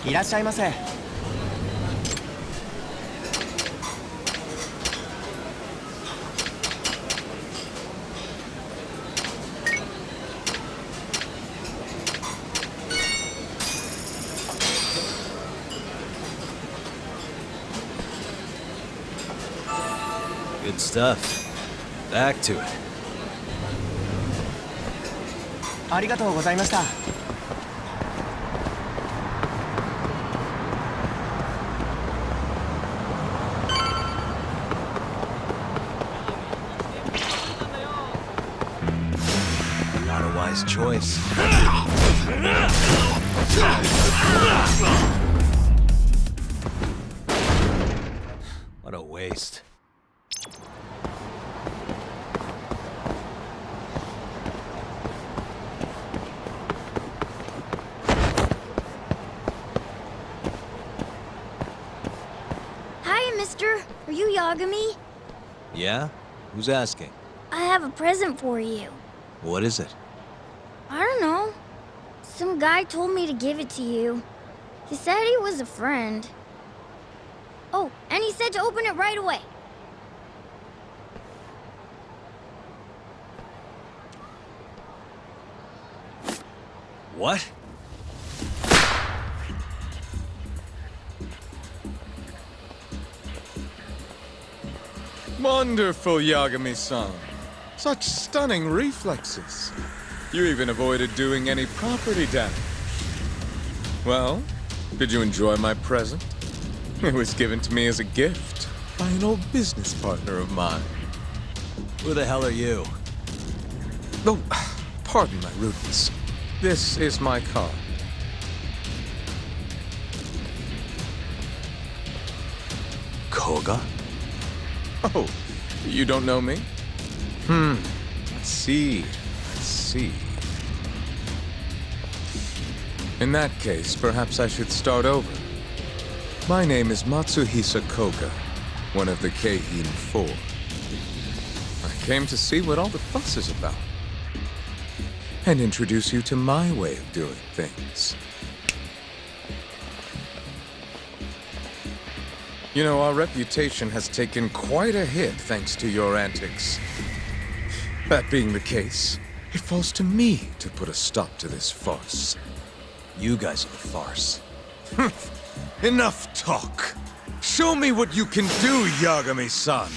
いらっしゃいませ。Good stuff. Back to it. ありがとうございました。Not a wise choice. What a waste. Hi, mister. Are you Yagami? Yeah? Who's asking? I have a present for you. What is it? I don't know. Some guy told me to give it to you. He said he was a friend. Oh, and he said to open it right away. What? Wonderful, Yagami-san. Such stunning reflexes. You even avoided doing any property damage. Well, did you enjoy my present? It was given to me as a gift by an old business partner of mine. Who the hell are you? Oh, pardon my rudeness. This is my card. Koga? Oh, you don't know me? I see. In that case, perhaps I should start over. My name is Matsuhisa Koga, one of the Keihin Four. I came to see what all the fuss is about, and introduce you to my way of doing things. You know, our reputation has taken quite a hit thanks to your antics. That being the case, it falls to me to put a stop to this farce. You guys are the farce. Enough talk! Show me what you can do, Yagami-san!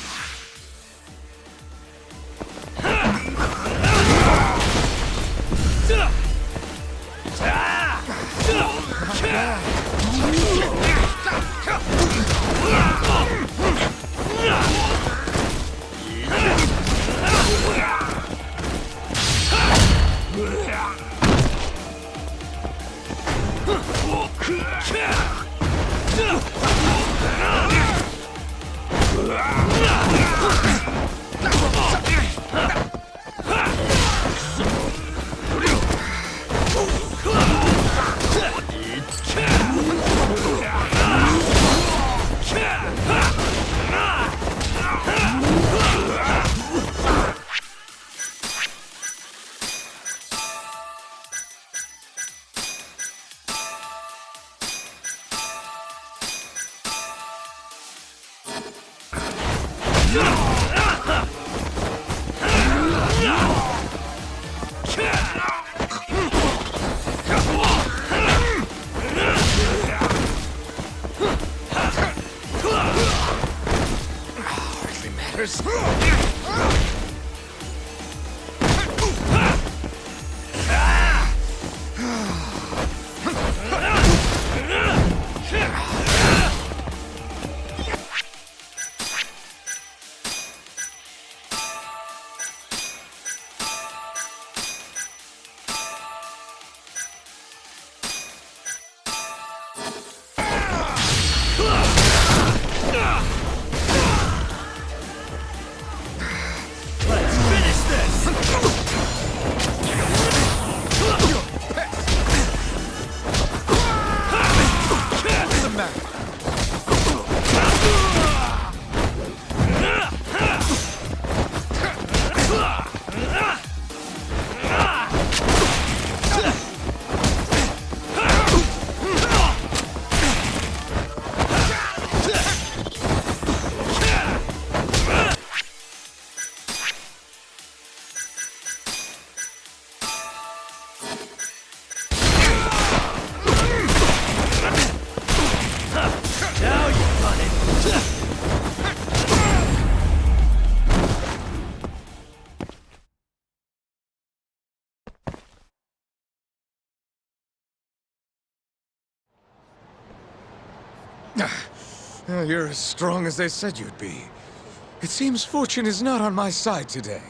You're as strong as they said you'd be. It seems fortune is not on my side today.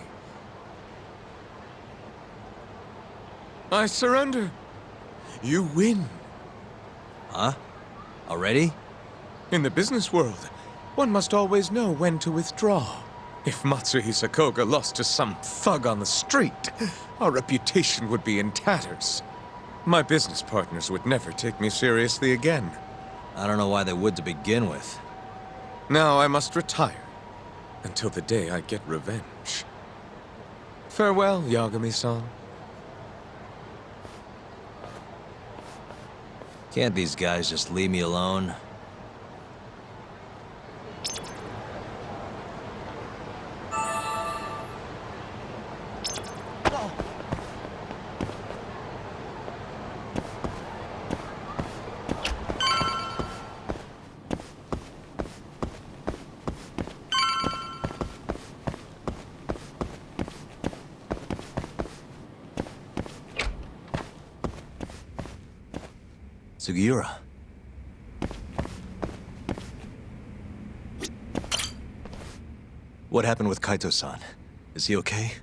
I surrender. You win. Huh? Already? In the business world, one must always know when to withdraw. If Matsuhisa Koga lost to some thug on the street, our reputation would be in tatters. My business partners would never take me seriously again. I don't know why they would to begin with. Now I must retire until the day I get revenge. Farewell, Yagami-san. Can't these guys just leave me alone? Sugiura. What happened with Kaito-san? Is he okay?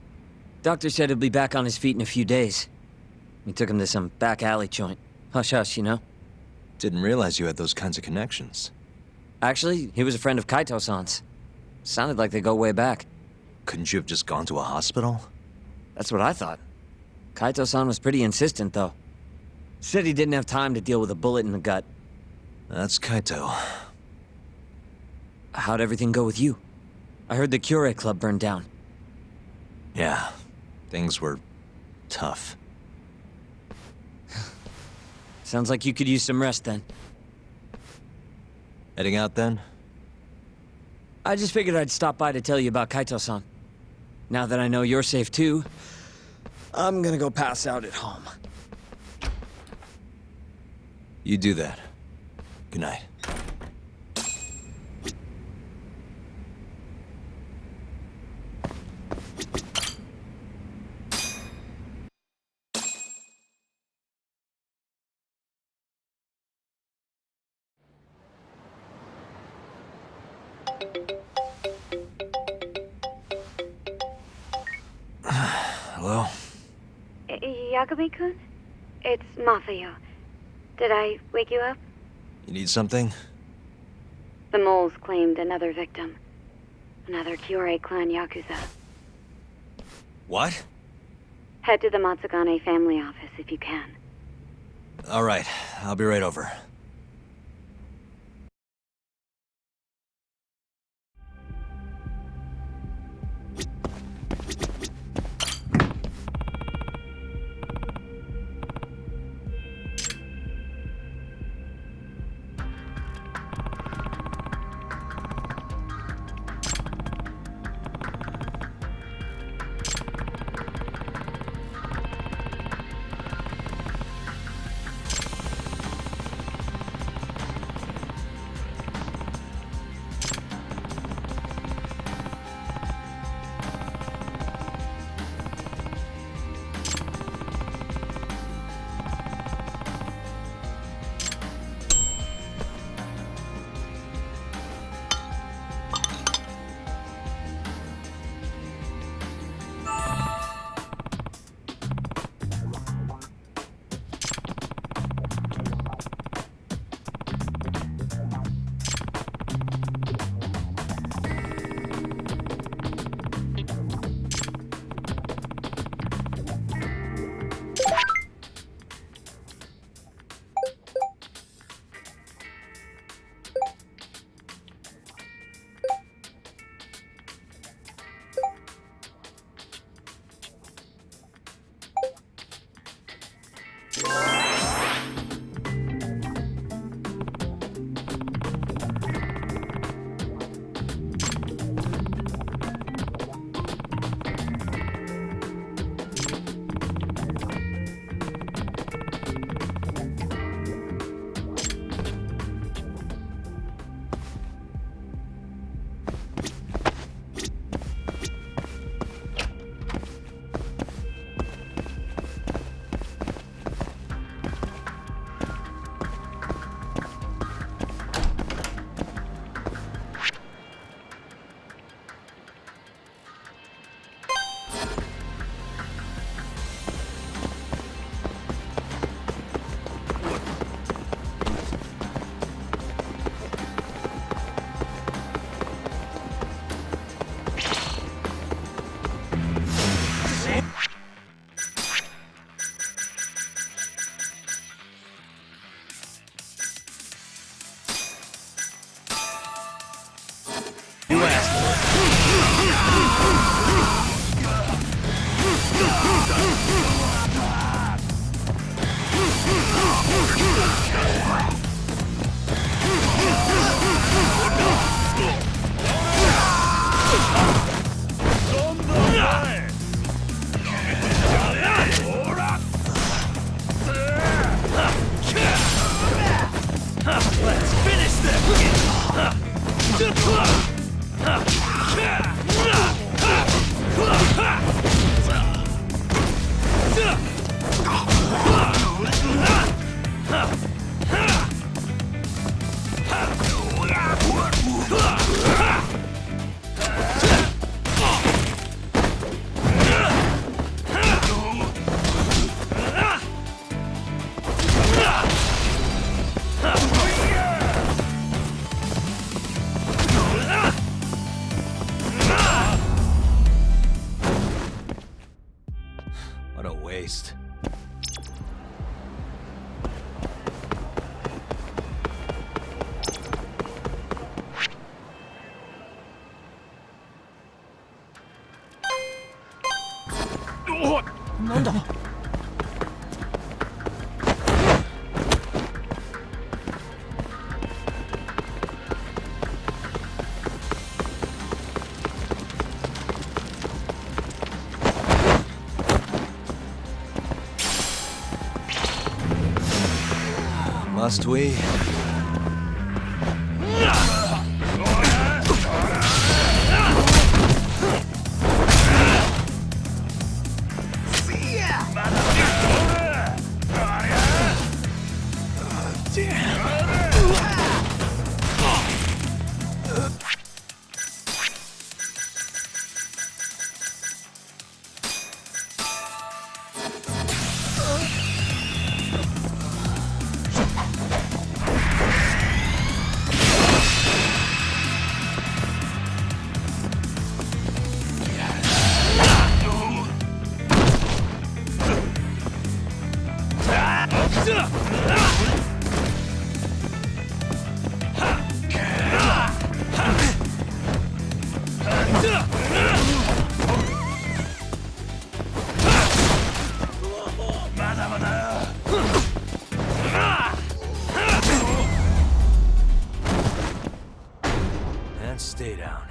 Doctor said he'll be back on his feet in a few days. We took him to some back alley joint. Hush-hush, you know? Didn't realize you had those kinds of connections. Actually, he was a friend of Kaito-san's. Sounded like they go way back. Couldn't you have just gone to a hospital? That's what I thought. Kaito-san was pretty insistent, though. Said he didn't have time to deal with a bullet in the gut. That's Kaito. How'd everything go with you? I heard the Kure Club burned down. Yeah, things were tough. Sounds like you could use some rest then. Heading out then? I just figured I'd stop by to tell you about Kaito-san. Now that I know you're safe too, I'm gonna go pass out at home. You do that. Good night. Hello? Yagami-kun? It's Masayo. Did I wake you up? You need something? The moles claimed another victim. Another Kyorei clan Yakuza. What? Head to the Matsugane family office if you can. All right, I'll be right over. What a waste. Must we? And stay down.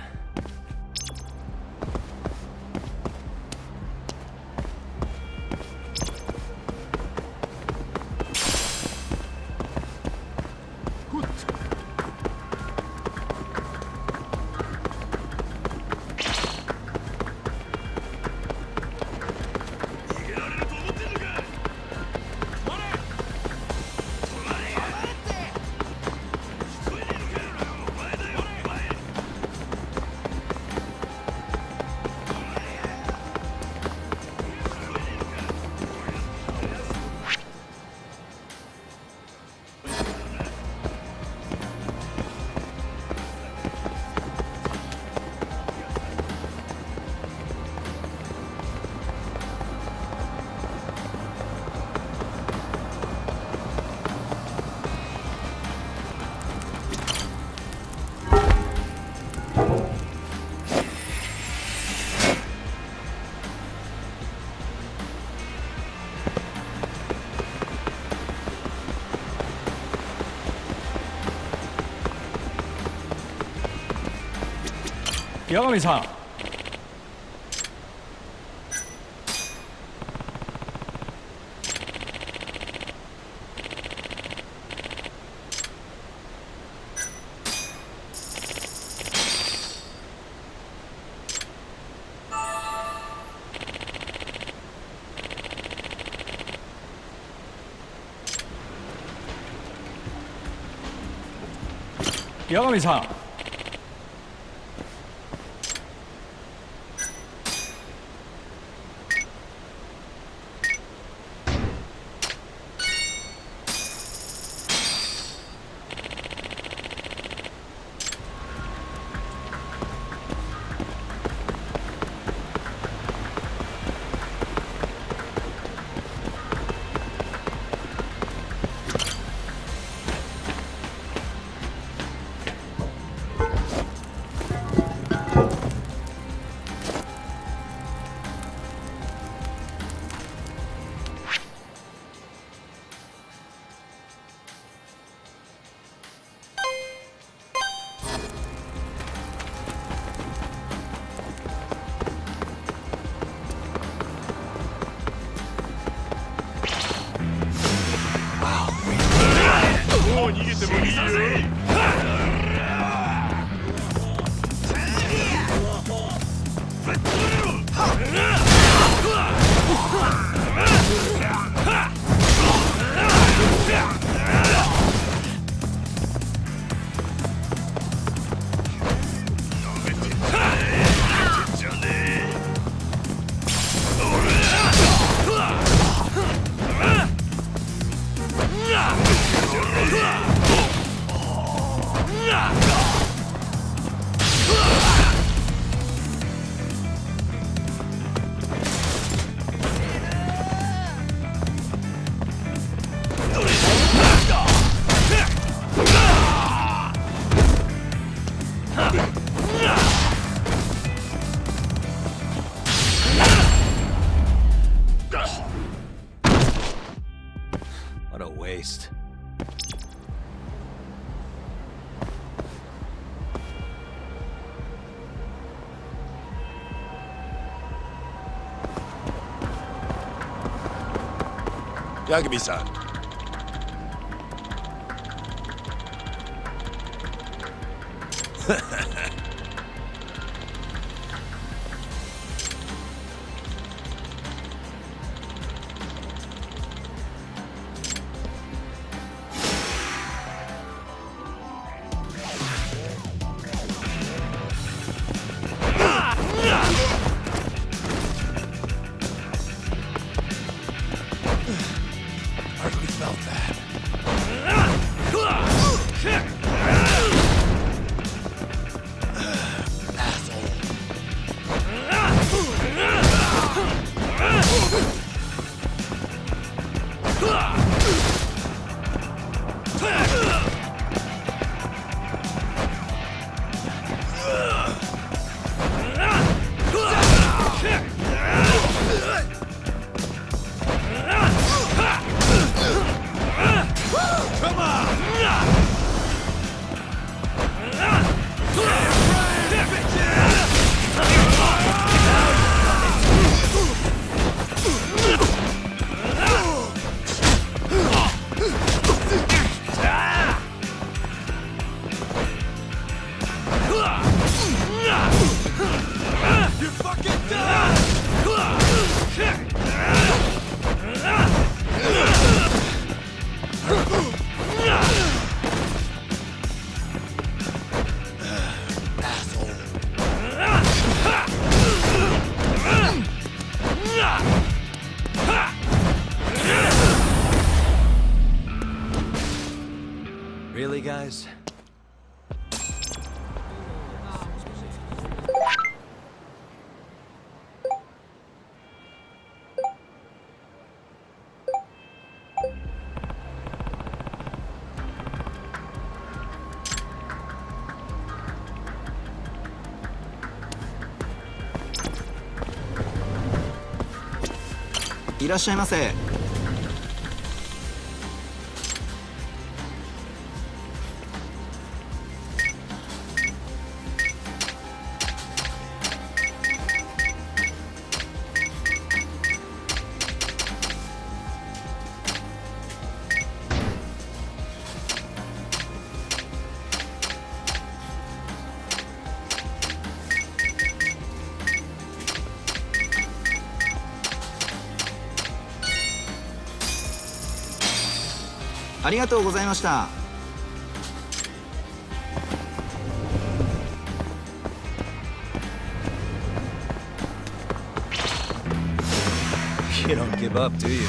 야가미さん 야가미さん waste. Yagami-san. Hardly felt that. You're fucking done! Really, guys?いらっしゃいませ。ありがとうございました。You don't give up, do you?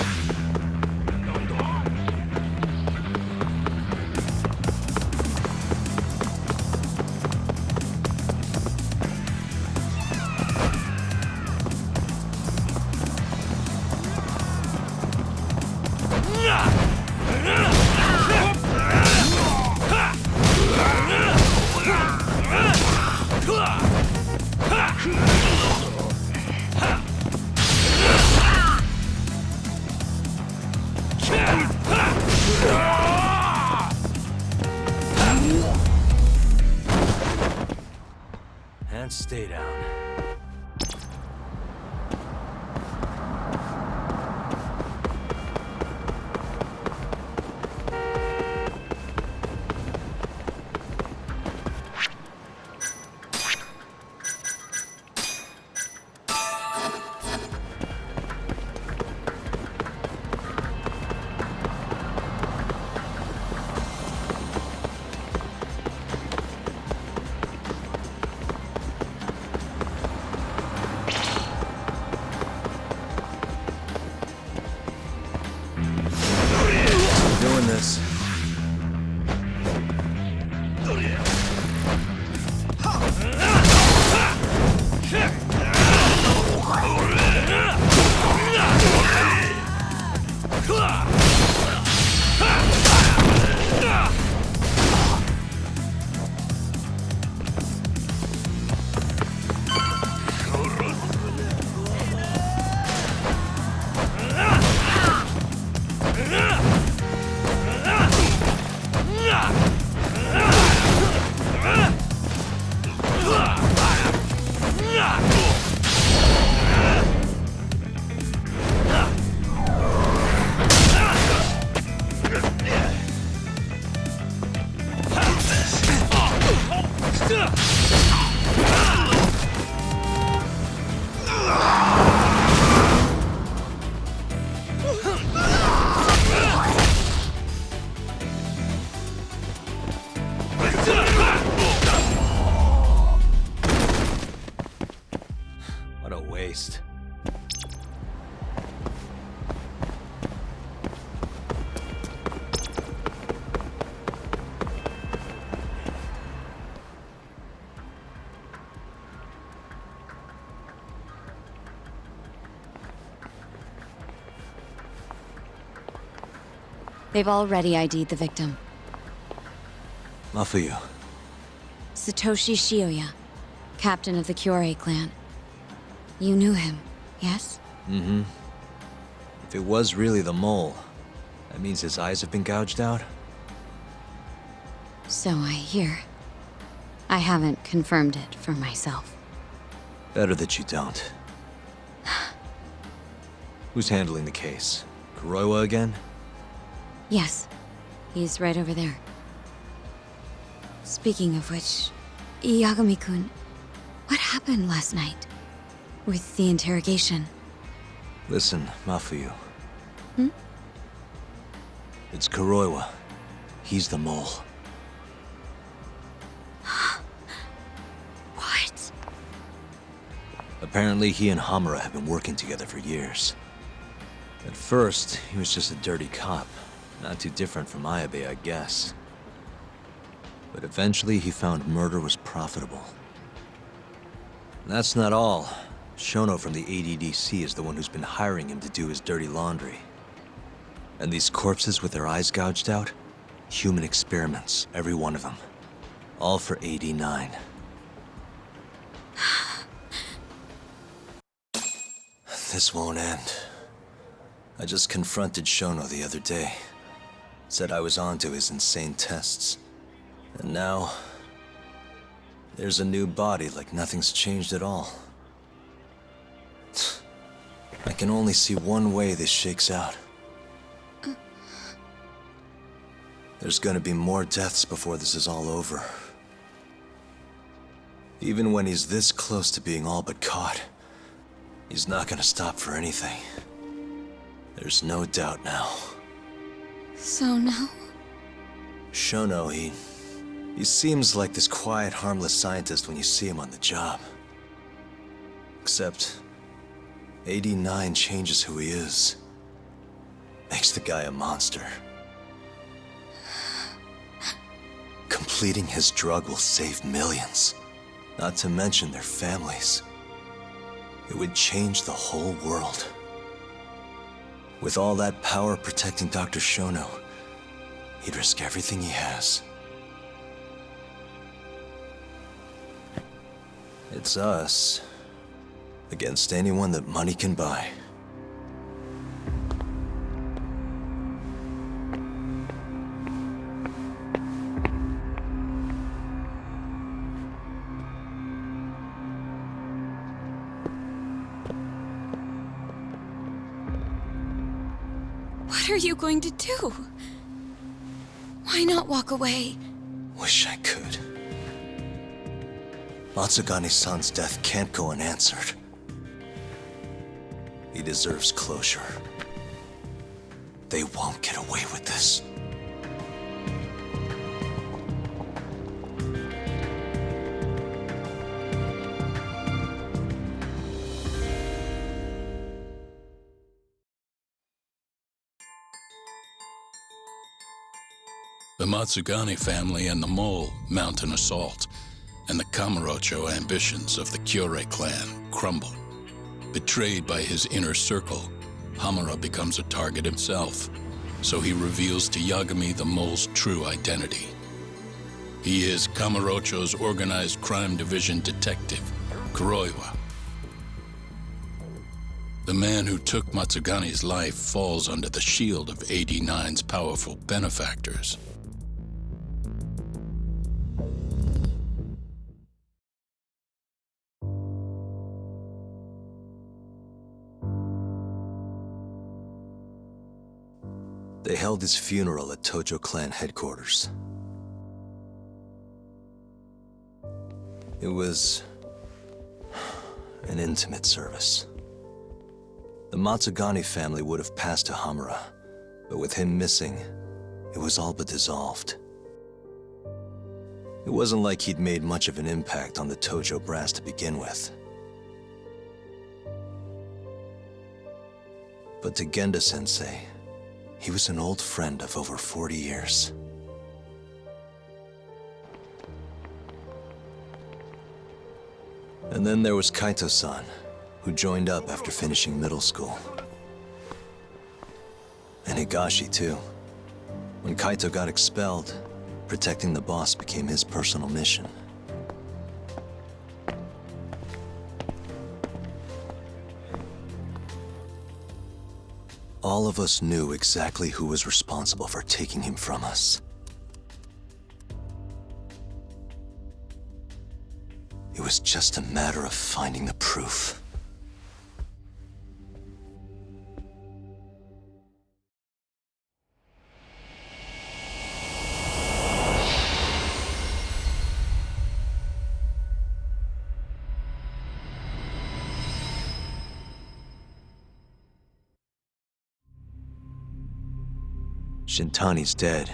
And stay down. They've already ID'd the victim. Mafuyu. Satoshi Shioya, captain of the Kyorei clan. You knew him, yes? Mm-hmm. If it was really the mole, that means his eyes have been gouged out? So I hear. I haven't confirmed it for myself. Better that you don't. Who's handling the case? Kuroiwa again? Yes, he's right over there. Speaking of which, Yagami-kun, what happened last night? With the interrogation? Listen, Mafuyu. Hmm? It's Kuroiwa. He's the mole. What? Apparently he and Hamura have been working together for years. At first, he was just a dirty cop. Not too different from Ayabe, I guess. But eventually he found murder was profitable. And that's not all. Shono from the ADDC is the one who's been hiring him to do his dirty laundry. And these corpses with their eyes gouged out? Human experiments, every one of them. All for 89. This won't end. I just confronted Shono the other day. Said I was onto his insane tests. And now... there's a new body like nothing's changed at all. I can only see one way this shakes out. There's gonna be more deaths before this is all over. Even when he's this close to being all but caught, he's not gonna stop for anything. There's no doubt now. So now? Shono, he seems like this quiet, harmless scientist when you see him on the job. Except, 89 changes who he is. Makes the guy a monster. Completing his drug will save millions, not to mention their families. It would change the whole world. With all that power protecting Dr. Shono, he'd risk everything he has. It's us against anyone that money can buy. What are you going to do? Why not walk away? Wish I could. Matsugane-san's death can't go unanswered. He deserves closure. They won't get away with this. The Matsugane family and the Mole mount an assault, and the Kamurocho ambitions of the Kyorei clan crumble. Betrayed by his inner circle, Hamura becomes a target himself, so he reveals to Yagami the Mole's true identity. He is Kamurocho's organized crime division detective, Kuroiwa. The man who took Matsugane's life falls under the shield of 89's powerful benefactors. They held his funeral at Tojo clan headquarters. It was an intimate service. The Matsugane family would have passed to Hamura, but with him missing, it was all but dissolved. It wasn't like he'd made much of an impact on the Tojo brass to begin with. But to Genda-sensei, he was an old friend of over 40 years. And then there was Kaito-san, who joined up after finishing middle school. And Higashi, too. When Kaito got expelled, protecting the boss became his personal mission. All of us knew exactly who was responsible for taking him from us. It was just a matter of finding the proof. Shintani's dead,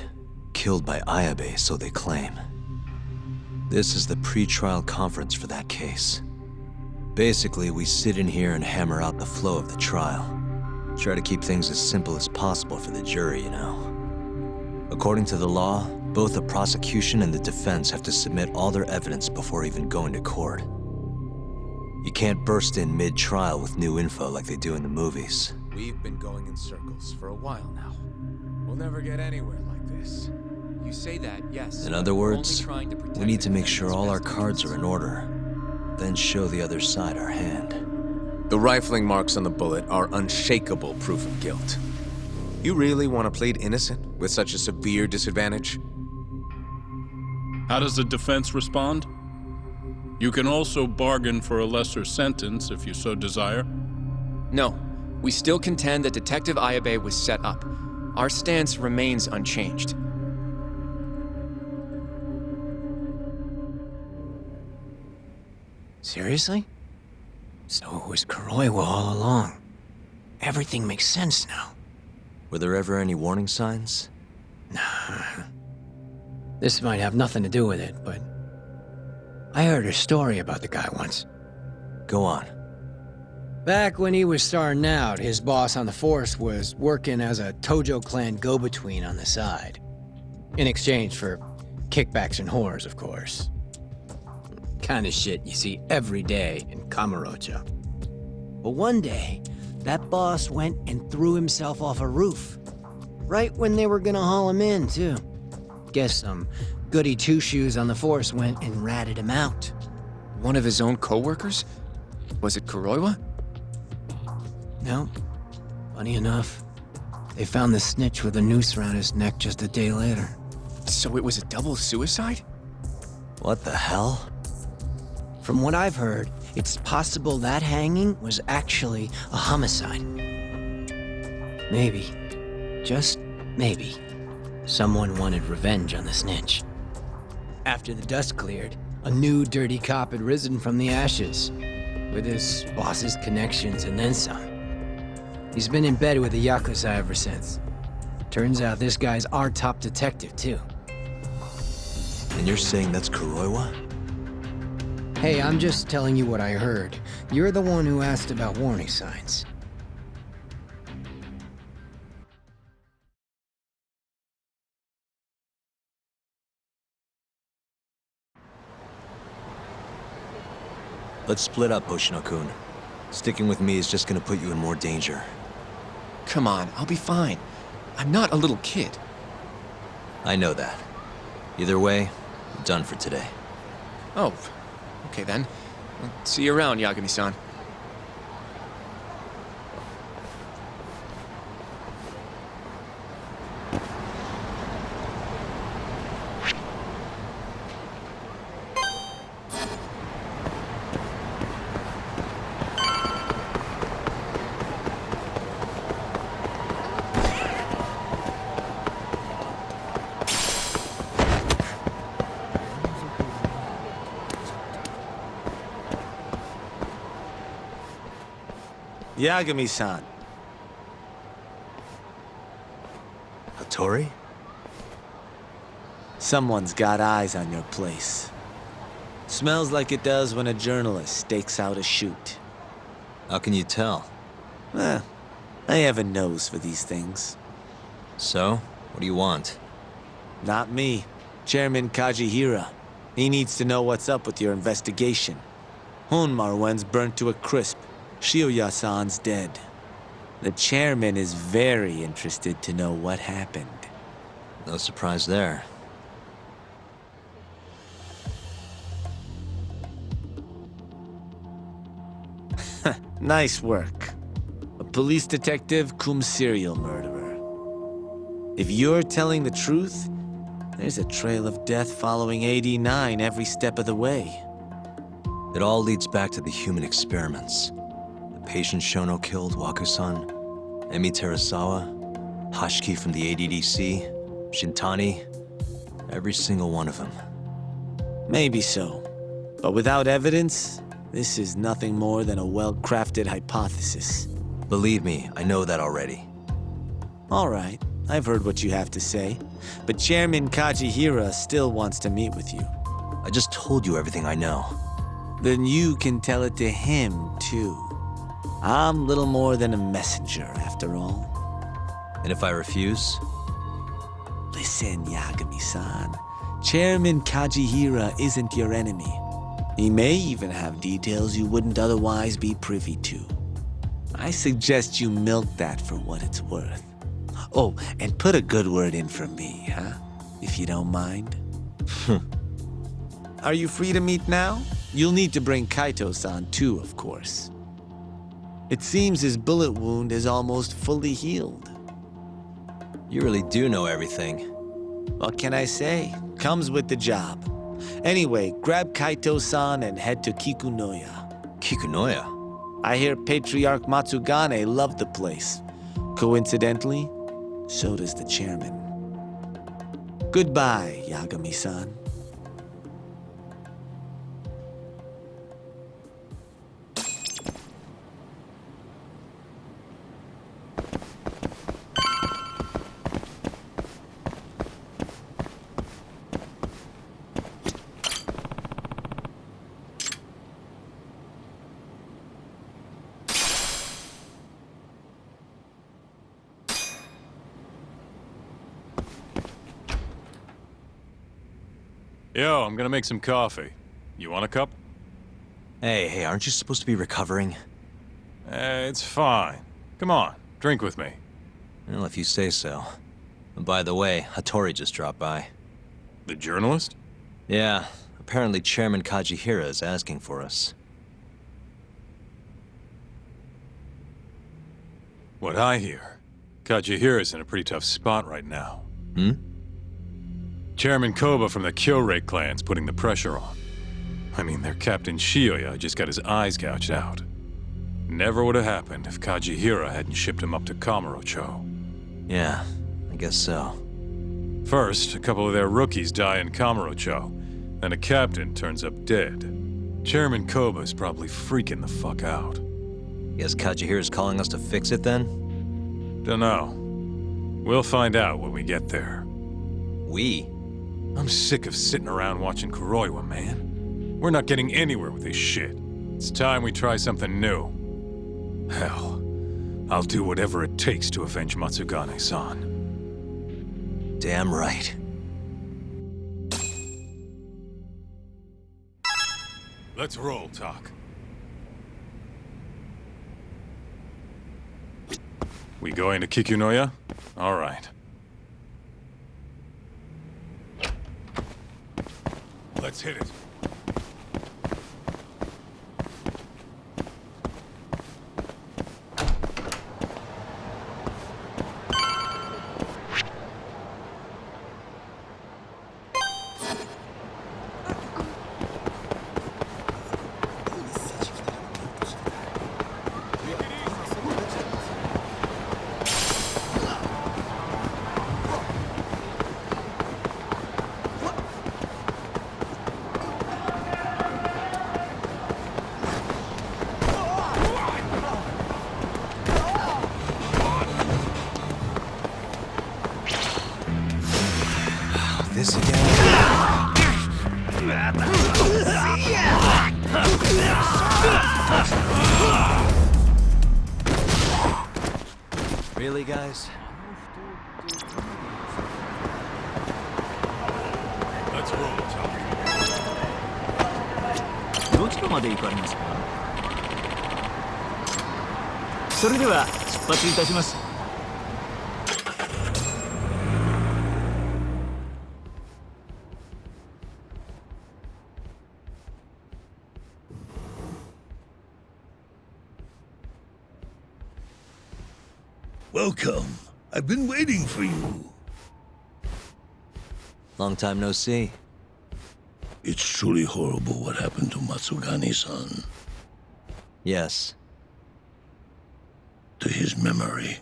killed by Ayabe, so they claim. This is the pre-trial conference for that case. Basically, we sit in here and hammer out the flow of the trial. Try to keep things as simple as possible for the jury, you know. According to the law, both the prosecution and the defense have to submit all their evidence before even going to court. You can't burst in mid-trial with new info like they do in the movies. We've been going in circles for a while now. We'll never get anywhere like this. You say that, yes. In other words, we need to make sure all our cards are in order, then show the other side our hand. The rifling marks on the bullet are unshakable proof of guilt. You really want to plead innocent with such a severe disadvantage? How does the defense respond? You can also bargain for a lesser sentence if you so desire. No, we still contend that Detective Ayabe was set up. Our stance remains unchanged. Seriously? So it was Kuroiwa all along. Everything makes sense now. Were there ever any warning signs? Nah. This might have nothing to do with it, but I heard a story about the guy once. Go on. Back when he was starting out, his boss on the force was working as a Tojo clan go-between on the side. In exchange for kickbacks and whores, of course. Kind of shit you see every day in Kamurocho. But one day, that boss went and threw himself off a roof. Right when they were gonna haul him in, too. Guess some goody two-shoes on the force went and ratted him out. One of his own co-workers? Was it Kuroiwa? No. Funny enough, they found the snitch with a noose around his neck just a day later. So it was a double suicide? What the hell? From what I've heard, it's possible that hanging was actually a homicide. Maybe, just maybe, someone wanted revenge on the snitch. After the dust cleared, a new dirty cop had risen from the ashes, with his boss's connections and then some. He's been in bed with the Yakuza ever since. Turns out this guy's our top detective, too. And you're saying that's Kuroiwa? Hey, I'm just telling you what I heard. You're the one who asked about warning signs. Let's split up, Hoshino-kun. Sticking with me is just gonna put you in more danger. Come on, I'll be fine. I'm not a little kid. I know that. Either way, I'm done for today. Oh, okay then. I'll see you around, Yagami-san. Yagami-san. Hattori? Someone's got eyes on your place. Smells like it does when a journalist stakes out a shoot. How can you tell? I have a nose for these things. So, what do you want? Not me. Chairman Kajihira. He needs to know what's up with your investigation. Honmaruen's burnt to a crisp. Shioya-san's dead. The chairman is very interested to know what happened. No surprise there. Nice work. A police detective cum serial murderer. If you're telling the truth, there's a trail of death following AD9 every step of the way. It all leads back to the human experiments. The patient Shono killed, Waku-san, Emi Terasawa, Hashiki from the ADDC, Shintani, every single one of them. Maybe so. But without evidence, this is nothing more than a well-crafted hypothesis. Believe me, I know that already. All right, I've heard what you have to say. But Chairman Kajihira still wants to meet with you. I just told you everything I know. Then you can tell it to him, too. I'm little more than a messenger, after all. And if I refuse? Listen, Yagami-san. Chairman Kajihira isn't your enemy. He may even have details you wouldn't otherwise be privy to. I suggest you milk that for what it's worth. Oh, and put a good word in for me, huh? If you don't mind. Are you free to meet now? You'll need to bring Kaito-san too, of course. It seems his bullet wound is almost fully healed. You really do know everything. What can I say? Comes with the job. Anyway, grab Kaito-san and head to Kikunoya. Kikunoya? I hear Patriarch Matsugane loved the place. Coincidentally, so does the chairman. Goodbye, Yagami-san. Yo, I'm gonna make some coffee. You want a cup? Hey, aren't you supposed to be recovering? It's fine. Come on, drink with me. Well, if you say so. And by the way, Hattori just dropped by. The journalist? Yeah, apparently Chairman Kajihira is asking for us. What I hear, Kajihira's in a pretty tough spot right now. Hmm? Chairman Koba from the Kyorei clan's putting the pressure on. I mean, their Captain Shioya just got his eyes gouged out. Never would have happened if Kajihira hadn't shipped him up to Kamurocho. Yeah, I guess so. First, a couple of their rookies die in Kamurocho, then a captain turns up dead. Chairman Koba's probably freaking the fuck out. Guess Kajihira's calling us to fix it then? Dunno. We'll find out when we get there. We? I'm sick of sitting around watching Kuroiwa, man. We're not getting anywhere with this shit. It's time we try something new. Hell, I'll do whatever it takes to avenge Matsugane-san. Damn right. Let's roll, Talk. We going to Kikunoya? All right. Let's hit it. This again? Really, guys? Let's roll, Talk. どちらまで行かれますか？それでは出発いたします。Welcome. I've been waiting for you. Long time no see. It's truly horrible what happened to Matsugani-san. Yes. To his memory.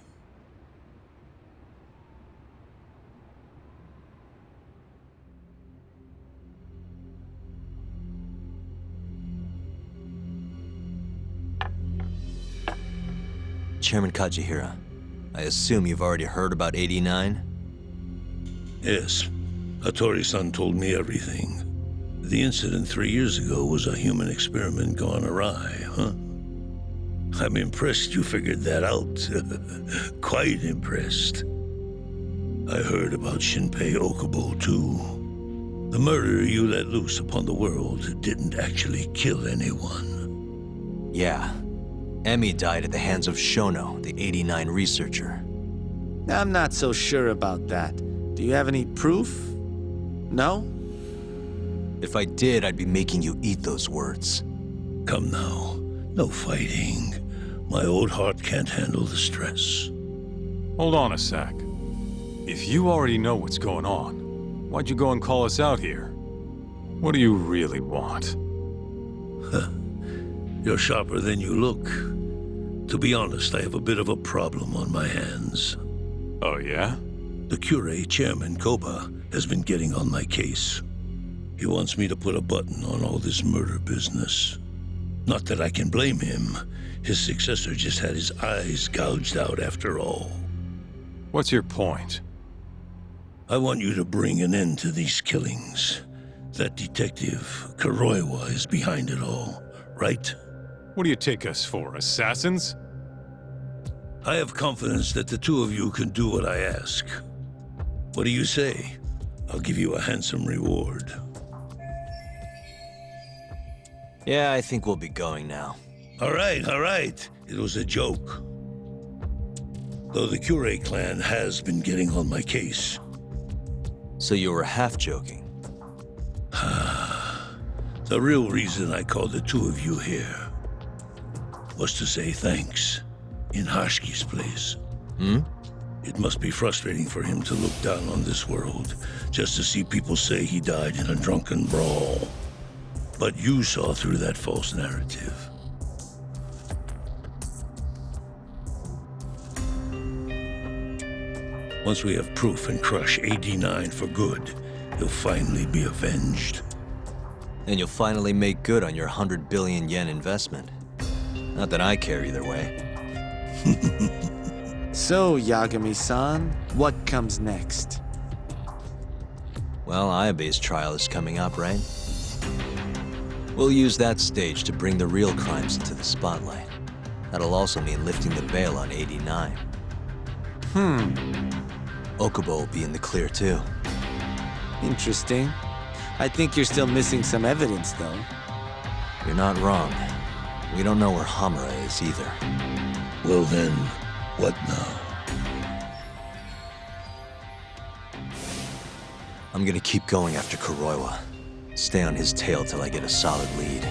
Chairman Kajihira, I assume you've already heard about 89? Yes. Hattori-san told me everything. The incident 3 years ago was a human experiment gone awry, huh? I'm impressed you figured that out. Quite impressed. I heard about Shinpei Okubo, too. The murder you let loose upon the world didn't actually kill anyone. Yeah. Emmy died at the hands of Shono, the 89 researcher. I'm not so sure about that. Do you have any proof? No? If I did, I'd be making you eat those words. Come now. No fighting. My old heart can't handle the stress. Hold on a sec. If you already know what's going on, why'd you go and call us out here? What do you really want? You're sharper than you look. To be honest, I have a bit of a problem on my hands. Oh, yeah? The Cure, Chairman Koba, has been getting on my case. He wants me to put a button on all this murder business. Not that I can blame him. His successor just had his eyes gouged out after all. What's your point? I want you to bring an end to these killings. That detective, Kuroiwa, is behind it all, right? What do you take us for, assassins? I have confidence that the two of you can do what I ask. What do you say? I'll give you a handsome reward. Yeah, I think we'll be going now. All right. It was a joke. Though the Cure clan has been getting on my case. So you were half joking? The real reason I called the two of you here was to say thanks in Hashki's place. It must be frustrating for him to look down on this world, just to see people say he died in a drunken brawl. But you saw through that false narrative. Once we have proof and crush AD9 for good, he'll finally be avenged. And you'll finally make good on your 100 billion yen investment. Not that I care either way. So, Yagami-san, what comes next? Well, Ayabe's trial is coming up, right? We'll use that stage to bring the real crimes into the spotlight. That'll also mean lifting the veil on 89. Okubo will be in the clear, too. Interesting. I think you're still missing some evidence, though. You're not wrong. We don't know where Hamura is, either. Well then, what now? I'm gonna keep going after Kuroiwa. Stay on his tail till I get a solid lead.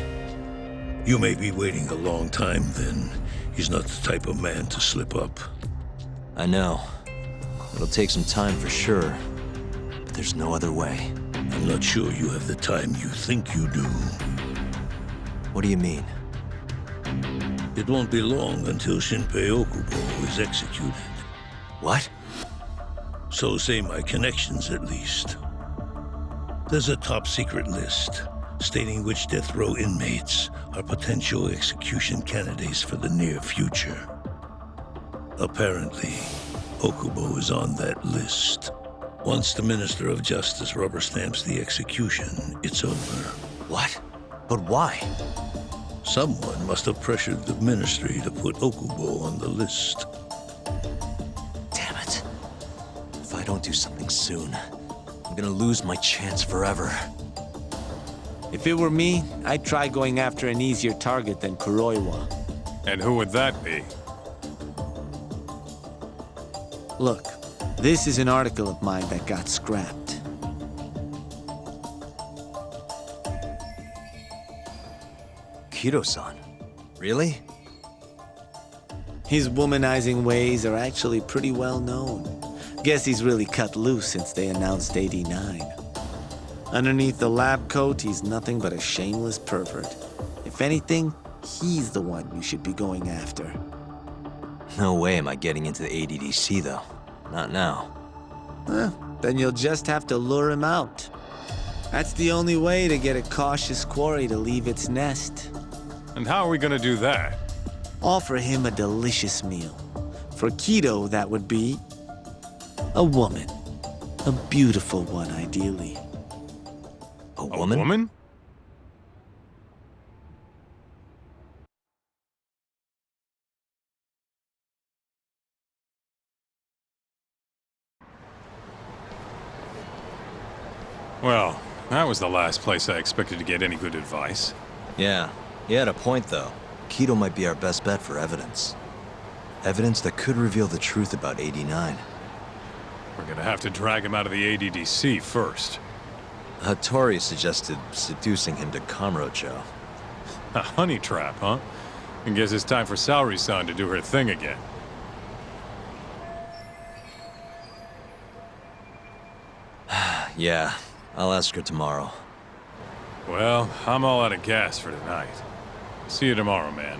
You may be waiting a long time then. He's not the type of man to slip up. I know. It'll take some time for sure, but there's no other way. I'm not sure you have the time you think you do. What do you mean? It won't be long until Shinpei Okubo is executed. What? So say my connections, at least. There's a top-secret list stating which death row inmates are potential execution candidates for the near future. Apparently, Okubo is on that list. Once the Minister of Justice rubber stamps the execution, it's over. What? But why? Someone must have pressured the Ministry to put Okubo on the list. Damn it. If I don't do something soon, I'm gonna lose my chance forever. If it were me, I'd try going after an easier target than Kuroiwa. And who would that be? Look, this is an article of mine that got scrapped. Kido-san? Really? His womanizing ways are actually pretty well known. Guess he's really cut loose since they announced 89. Underneath the lab coat, he's nothing but a shameless pervert. If anything, he's the one you should be going after. No way am I getting into the ADDC, though. Not now. Then you'll just have to lure him out. That's the only way to get a cautious quarry to leave its nest. And how are we gonna do that? Offer him a delicious meal. For Keto, that would be a woman. A beautiful one, ideally. A woman? A woman? Well, that was the last place I expected to get any good advice. Yeah, he had a point, though. Keto might be our best bet for evidence. Evidence that could reveal the truth about 89. We're gonna have to drag him out of the ADDC first. Hattori suggested seducing him to Kamurocho. A honey trap, huh? I guess it's time for Saori-san to do her thing again. Yeah, I'll ask her tomorrow. Well, I'm all out of gas for tonight. See you tomorrow, man.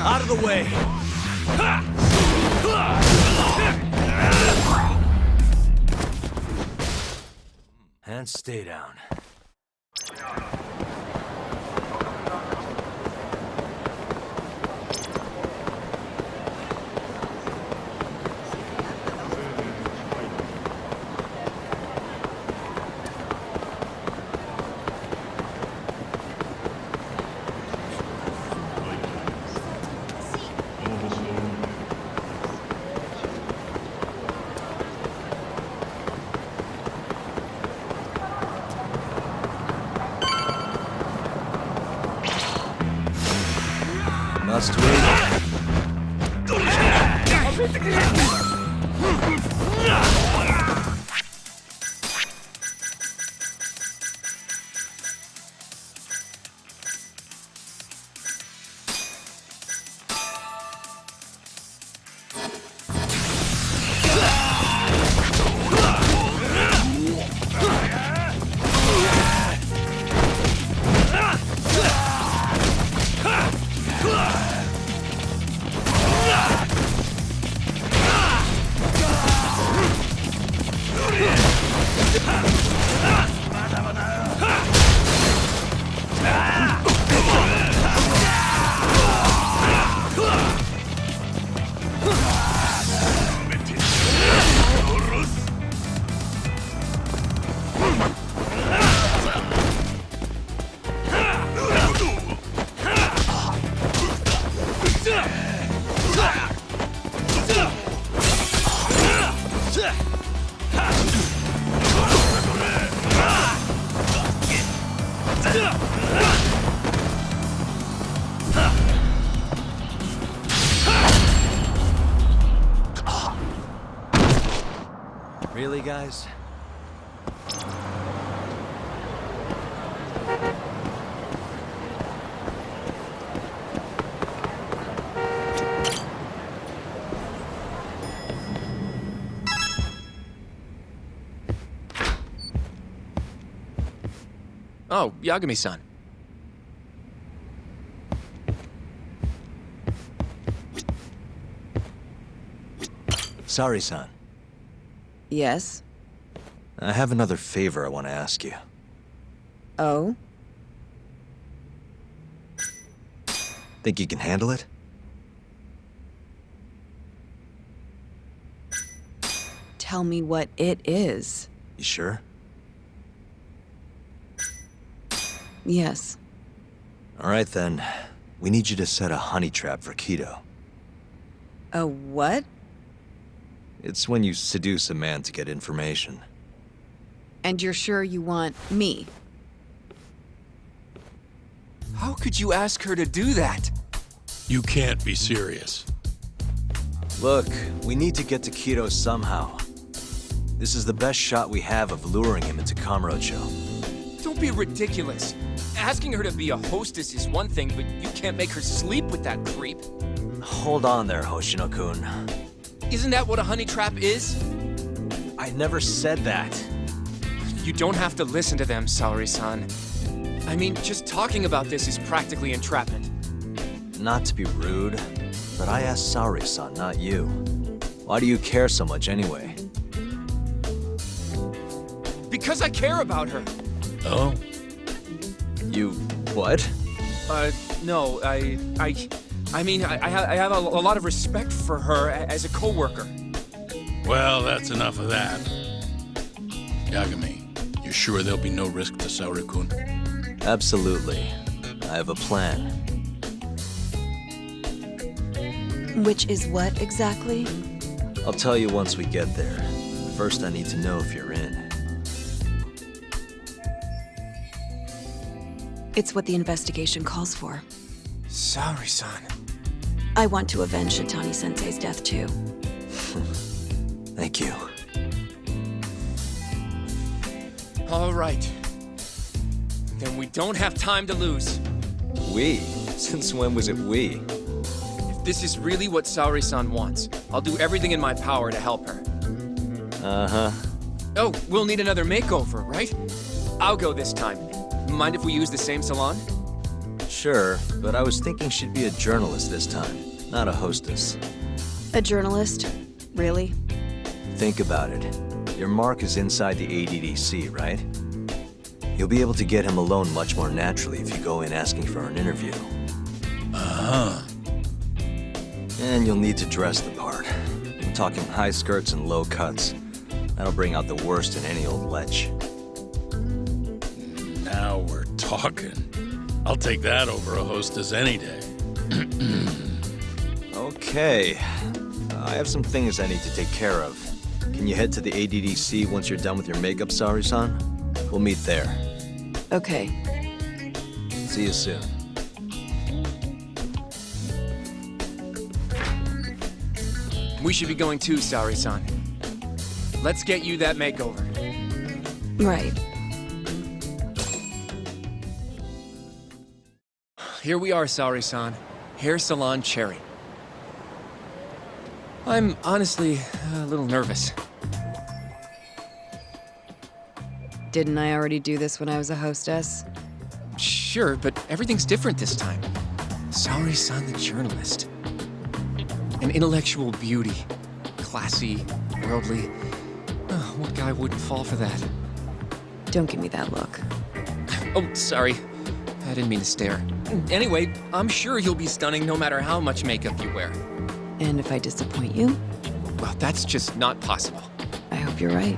Out of the way! And stay down. Must wait. Really, guys? Oh, Yagami-san. Sorry, son. Yes? I have another favor I want to ask you. Oh? Think you can handle it? Tell me what it is. You sure? Yes. All right, then. We need you to set a honey trap for Kido. A what? It's when you seduce a man to get information. And you're sure you want me? How could you ask her to do that? You can't be serious. Look, we need to get to Kido somehow. This is the best shot we have of luring him into Kamurocho. Don't be ridiculous. Asking her to be a hostess is one thing, but you can't make her sleep with that creep. Hold on there, Hoshino-kun. Isn't that what a honey trap is? I never said that. You don't have to listen to them, Saori-san. I mean, just talking about this is practically entrapment. Not to be rude, but I asked Saori-san, not you. Why do you care so much anyway? Because I care about her. Oh? You... what? No, I mean, I have a lot of respect for her as a co-worker. Well, that's enough of that. Yagami, you sure there'll be no risk to Saori-kun? Absolutely. I have a plan. Which is what, exactly? I'll tell you once we get there. First, I need to know if you're in. It's what the investigation calls for. Saori-san. I want to avenge Shitani-sensei's death, too. Thank you. All right. Then we don't have time to lose. We? Since when was it we? If this is really what Saori-san wants, I'll do everything in my power to help her. Uh-huh. Oh, we'll need another makeover, right? I'll go this time. Mind if we use the same salon? Sure, but I was thinking she'd be a journalist this time, not a hostess. A journalist? Really? Think about it. Your mark is inside the ADDC, right? You'll be able to get him alone much more naturally if you go in asking for an interview. Uh-huh. And you'll need to dress the part. I'm talking high skirts and low cuts. That'll bring out the worst in any old lech. Now we're talking. I'll take that over a hostess any day. Okay. I have some things I need to take care of. Can you head to the ADDC once you're done with your makeup, Sari-san? We'll meet there. Okay. See you soon. We should be going too, Sari-san. Let's get you that makeover. Right. Here we are, Sari-san. Hair Salon Cherry. I'm honestly a little nervous. Didn't I already do this when I was a hostess? Sure, but everything's different this time. Sari-san the journalist. An intellectual beauty. Classy, worldly. Oh, what guy wouldn't fall for that? Don't give me that look. Oh, sorry. I didn't mean to stare. Anyway, I'm sure you'll be stunning no matter how much makeup you wear. And if I disappoint you? Well, that's just not possible. I hope you're right.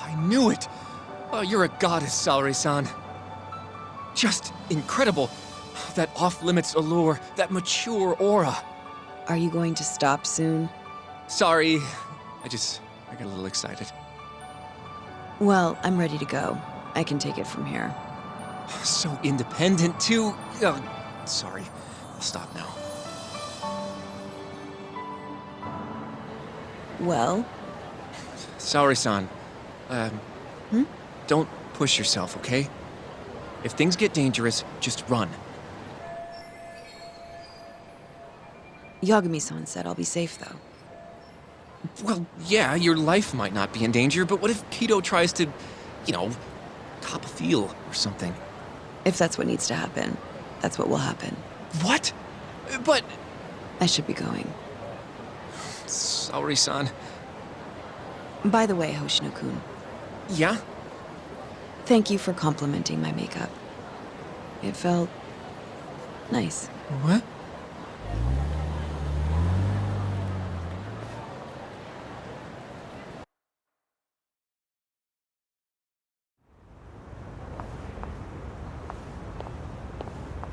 I knew it! Oh, you're a goddess, Sari-san. Just incredible. That off-limits allure, that mature aura. Are you going to stop soon? Sorry, I got a little excited. Well, I'm ready to go. I can take it from here. So independent, too. Sorry, I'll stop now. Well? Sari-san, don't push yourself, okay? If things get dangerous, just run. Yagami-san said I'll be safe, though. Well, yeah, your life might not be in danger, but what if Kido tries to, cop a feel or something? If that's what needs to happen, that's what will happen. What? But... I should be going. Sari-san. By the way, Hoshino-kun. Yeah? Thank you for complimenting my makeup. It felt... nice. What?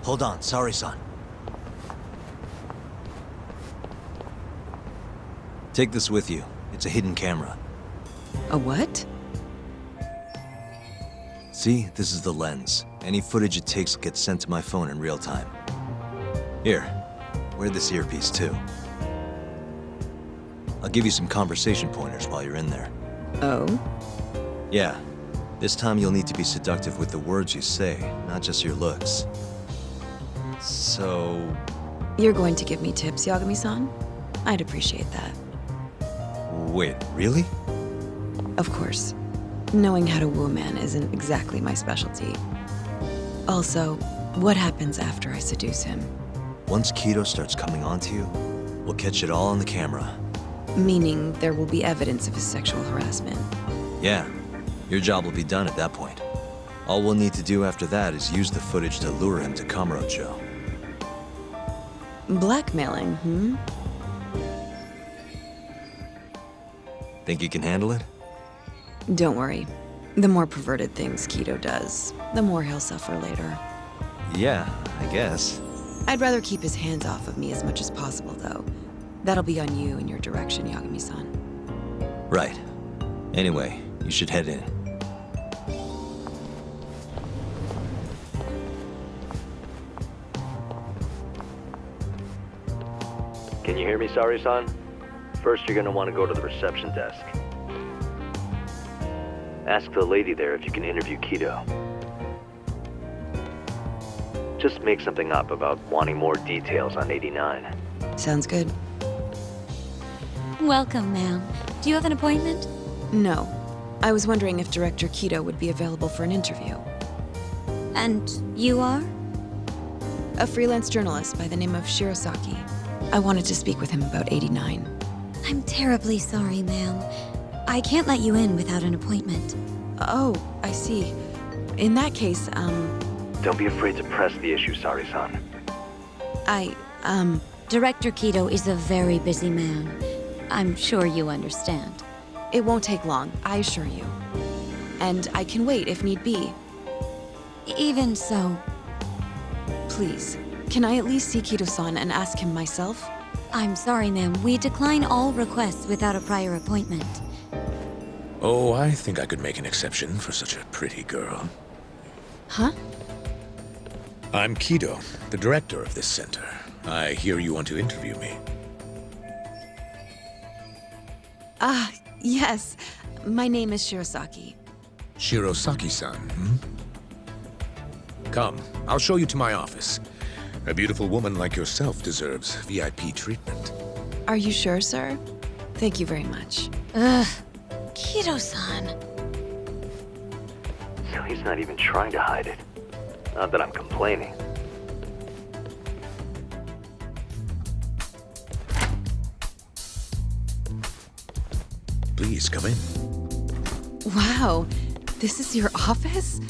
Hold on, Sari-san. Take this with you. It's a hidden camera. A what? See, this is the lens. Any footage it takes gets sent to my phone in real time. Here, wear this earpiece too. I'll give you some conversation pointers while you're in there. Oh? Yeah. This time you'll need to be seductive with the words you say, not just your looks. So... You're going to give me tips, Yagami-san? I'd appreciate that. Wait, really? Of course. Knowing how to woo a man isn't exactly my specialty. Also, what happens after I seduce him? Once Kido starts coming onto you, we'll catch it all on the camera. Meaning there will be evidence of his sexual harassment. Yeah, Your job will be done at that point. All we'll need to do after that is use the footage to lure him to Kamurocho. Blackmailing, hmm? Think you can handle it? Don't worry. The more perverted things Kido does, the more he'll suffer later. Yeah, I guess. I'd rather keep his hands off of me as much as possible, though. That'll be on you and your direction, Yagami-san. Right. Anyway, you should head in. Can you hear me, Sari-san? First, you're gonna want to go to the reception desk. Ask the lady there if you can interview Kido. Just make something up about wanting more details on 89. Sounds good. Welcome, ma'am. Do you have an appointment? No. I was wondering if Director Kido would be available for an interview. And you are? A freelance journalist by the name of Shirosaki. I wanted to speak with him about 89. I'm terribly sorry, ma'am. I can't let you in without an appointment. Oh, I see. In that case, Don't be afraid to press the issue, Sari-san. Director Kido is a very busy man. I'm sure you understand. It won't take long, I assure you. And I can wait if need be. Even so... Please, can I at least see Kido-san and ask him myself? I'm sorry, ma'am. We decline all requests without a prior appointment. Oh, I think I could make an exception for such a pretty girl. Huh? I'm Kido, the director of this center. I hear you want to interview me. Yes. My name is Shirosaki. Shirosaki-san, hmm? Come, I'll show you to my office. A beautiful woman like yourself deserves VIP treatment. Are you sure, sir? Thank you very much. Kido-san. So he's not even trying to hide it. Not that I'm complaining. Please, come in. Wow, this is your office?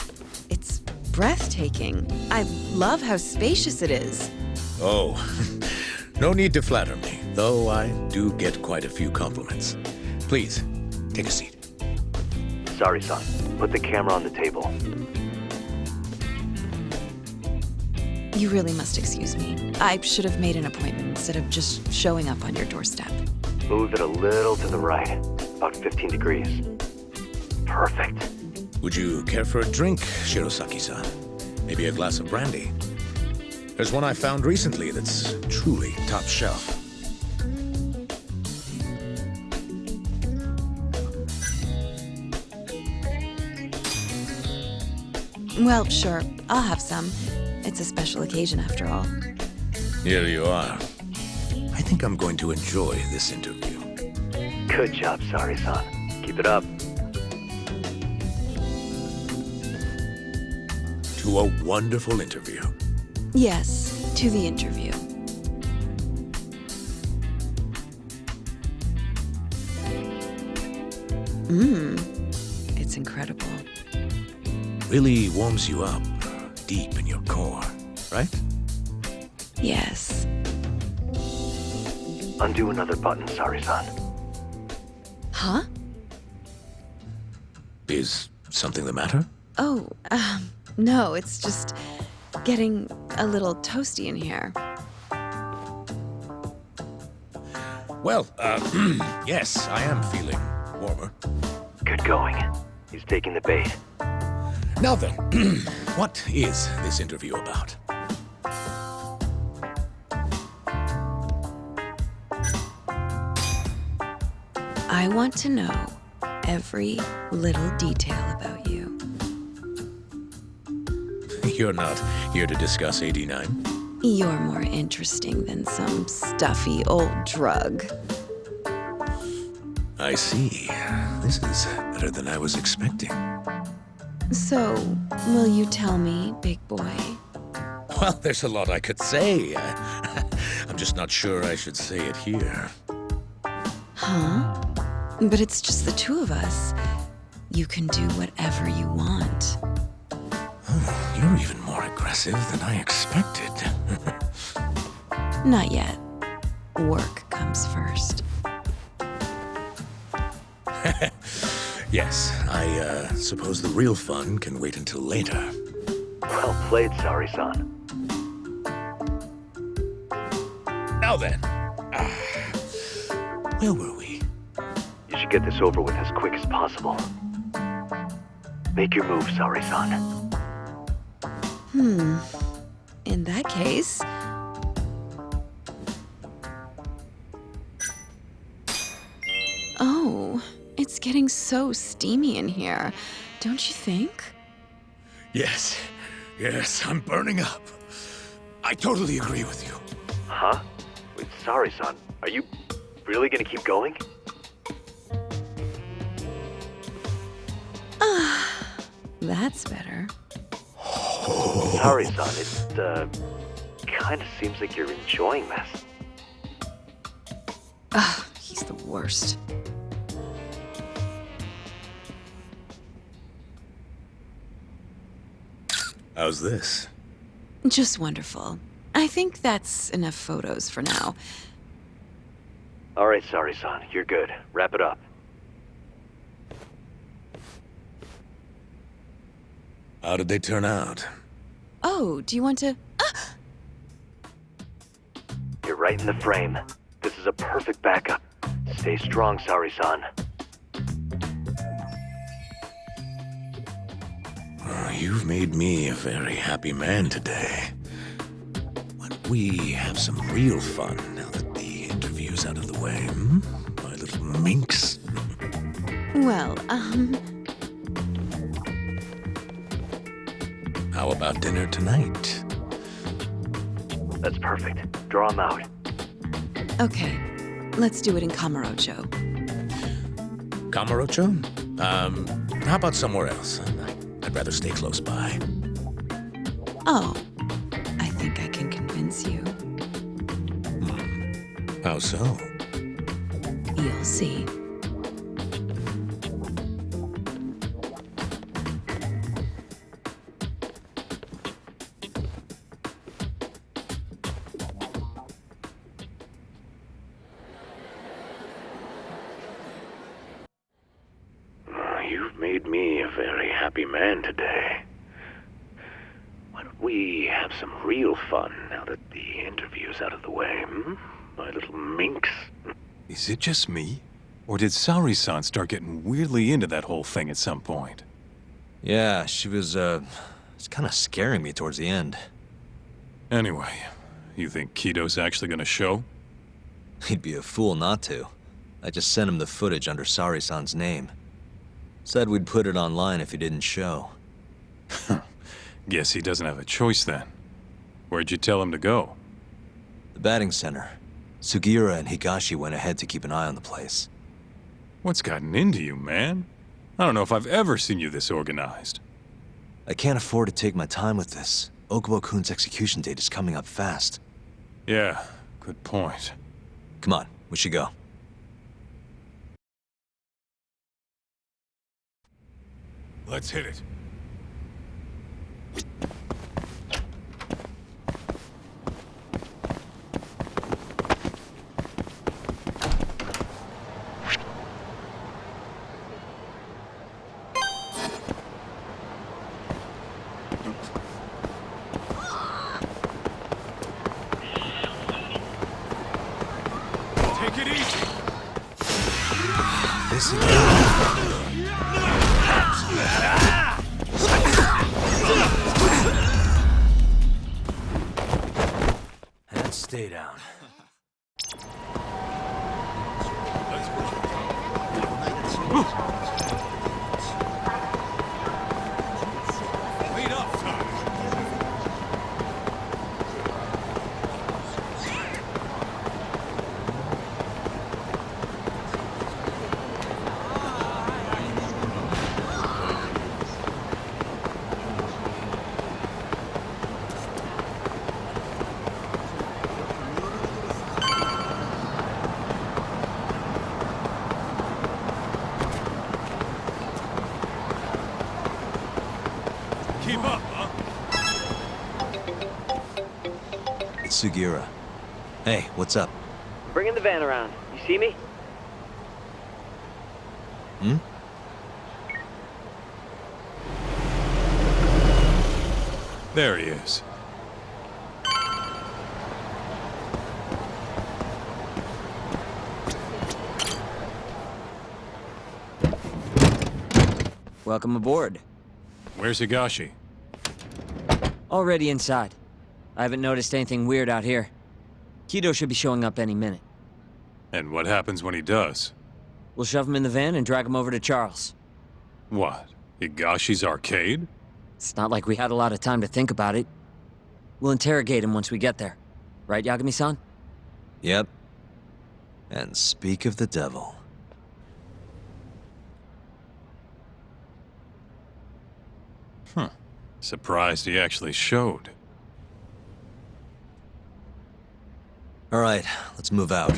It's breathtaking. I love how spacious it is. Oh, no need to flatter me, though I do get quite a few compliments. Please, take a seat. Sari-san, put the camera on the table. You really must excuse me. I should have made an appointment instead of just showing up on your doorstep. Move it a little to the right, about 15 degrees. Perfect. Would you care for a drink, Shirosaki-san? Maybe a glass of brandy? There's one I found recently that's truly top shelf. Well, sure. I'll have some. It's a special occasion after all. Here you are. I think I'm going to enjoy this interview. Good job, Sari-san. Keep it up. To a wonderful interview. Yes, to the interview. It's incredible. Really warms you up deep in your core, right? Yes. Undo another button, Sari-san. Huh? Is something the matter? Oh, no, it's just getting a little toasty in here. Well, yes, I am feeling warmer. Good going. He's taking the bait. Now then, what is this interview about? I want to know every little detail about you. You're not here to discuss 89? You're more interesting than some stuffy old drug. I see. This is better than I was expecting. So, will you tell me, big boy? Well, there's a lot I could say. I'm just not sure I should say it here. Huh? But it's just the two of us. you can do whatever you want. Oh, you're even more aggressive than I expected. Not yet. Work comes first. Yes, I suppose the real fun can wait until later. Well played, Sari-san. Now then, where were we? You should get this over with as quick as possible. Make your move, Sari-san. In that case... Oh, it's getting so steamy in here, don't you think? Yes, I'm burning up. I totally agree with you. Huh? Wait, Sari-san, are you really gonna keep going? That's better. Sari-san, it, kinda seems like you're enjoying this. He's the worst. How's this? Just wonderful. I think that's enough photos for now. Alright, Sari-san, you're good. Wrap it up. How did they turn out? Oh, do you want to... You're right in the frame. This is a perfect backup. Stay strong, Sari-san. You've made me a very happy man today. Why don't we have some real fun now that the interview's out of the way, hmm? My little minx. Well, How about dinner tonight? That's perfect. Draw him out. Okay, let's do it in Kamurocho. Kamurocho? How about somewhere else? I'd rather stay close by. Oh, I think I can convince you. How so? You'll see. You've made me a very happy man today. Why don't we have some real fun now that the interview's out of the way, hmm? My little minx. Is it just me? Or did Sari-san start getting weirdly into that whole thing at some point? Yeah, she was, it's kind of scaring me towards the end. Anyway, you think Kido's actually gonna show? He'd be a fool not to. I just sent him the footage under Sari-san's name. Said we'd put it online if he didn't show. Guess he doesn't have a choice then. Where'd you tell him to go? The batting center. Sugiura and Higashi went ahead to keep an eye on the place. What's gotten into you, man? I don't know if I've ever seen you this organized. I can't afford to take my time with this. Okubo-kun's execution date is coming up fast. Yeah, good point. Come on, we should go. Let's hit it. Take it easy. This is... And stay down. Lead up, son. keep up, huh? It's Sugira. Hey, what's up? Bringing the van around. You see me? Hmm? There he is. Welcome aboard. Where's Higashi? Already inside. I haven't noticed anything weird out here. Kido should be showing up any minute. And what happens when he does? We'll shove him in the van and drag him over to Charles. What? Higashi's arcade? It's not like we had a lot of time to think about it. We'll interrogate him once we get there. Right, Yagami-san? Yep. And speak of the devil. Huh. Surprised he actually showed. All right, let's move out.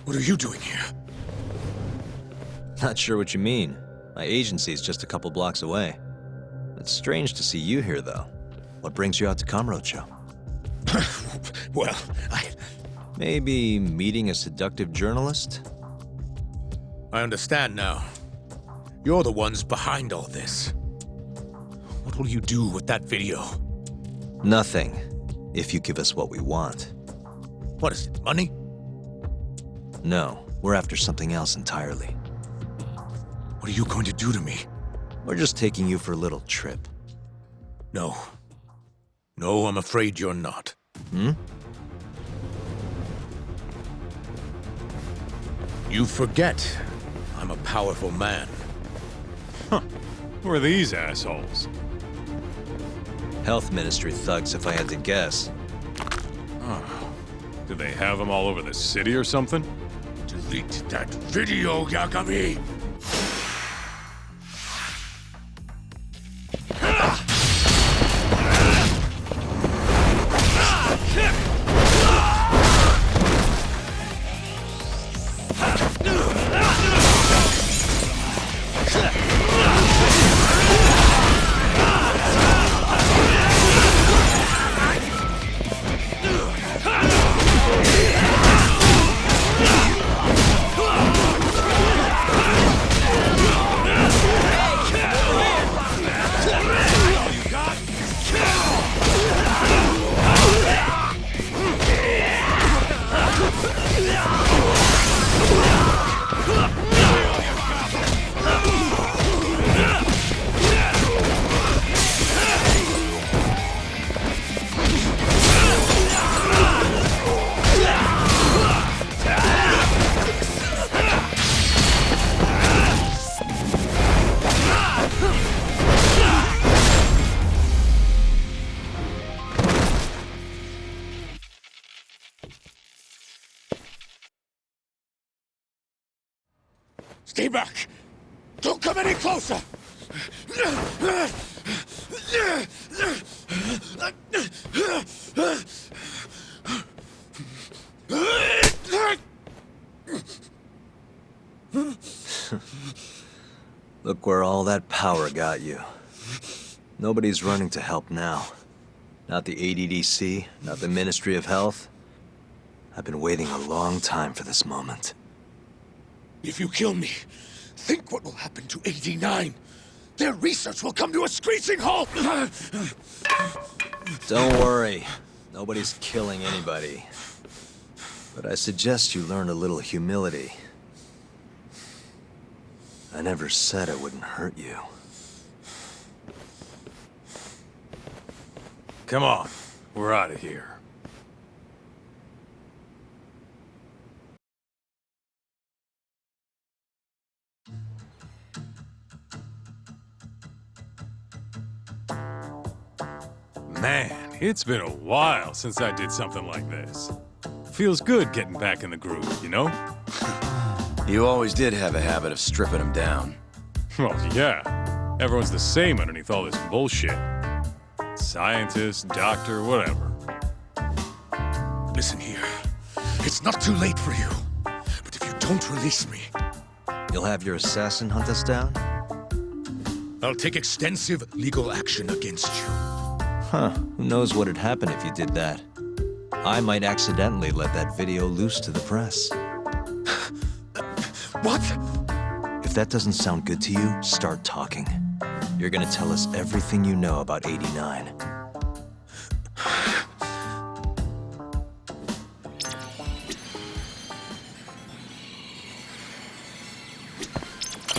What are you doing here? Not sure what you mean. My agency's just a couple blocks away. It's strange to see you here, though. What brings you out to Kamurocho? Well, Maybe meeting a seductive journalist? I understand now. You're the ones behind all this. What will you do with that video? Nothing, if you give us what we want. What is it, money? No, we're after something else entirely. What are you going to do to me? We're just taking you for a little trip. No. No, I'm afraid you're not. Hmm? You forget. I'm a powerful man. Huh. Who are these assholes? Health Ministry thugs, if I had to guess. Oh. Do they have them all over the city or something? Delete that video, Yagami! Stay back! Don't come any closer! Look where all that power got you. Nobody's running to help now. Not the ADDC, not the Ministry of Health. I've been waiting a long time for this moment. If you kill me, think what will happen to 89. Their research will come to a screeching halt! Don't worry. Nobody's killing anybody. But I suggest you learn a little humility. I never said I wouldn't hurt you. Come on, we're out of here. Man, it's been a while since I did something like this. Feels good getting back in the groove, you know? You always did have a habit of stripping them down. Well, yeah. Everyone's the same underneath all this bullshit. Scientist, doctor, whatever. Listen here. It's not too late for you. But if you don't release me... You'll have your assassin hunt us down? I'll take extensive legal action against you. Huh. Who knows what'd happen if you did that? I might accidentally let that video loose to the press. What? If that doesn't sound good to you, start talking. You're gonna tell us everything you know about 89.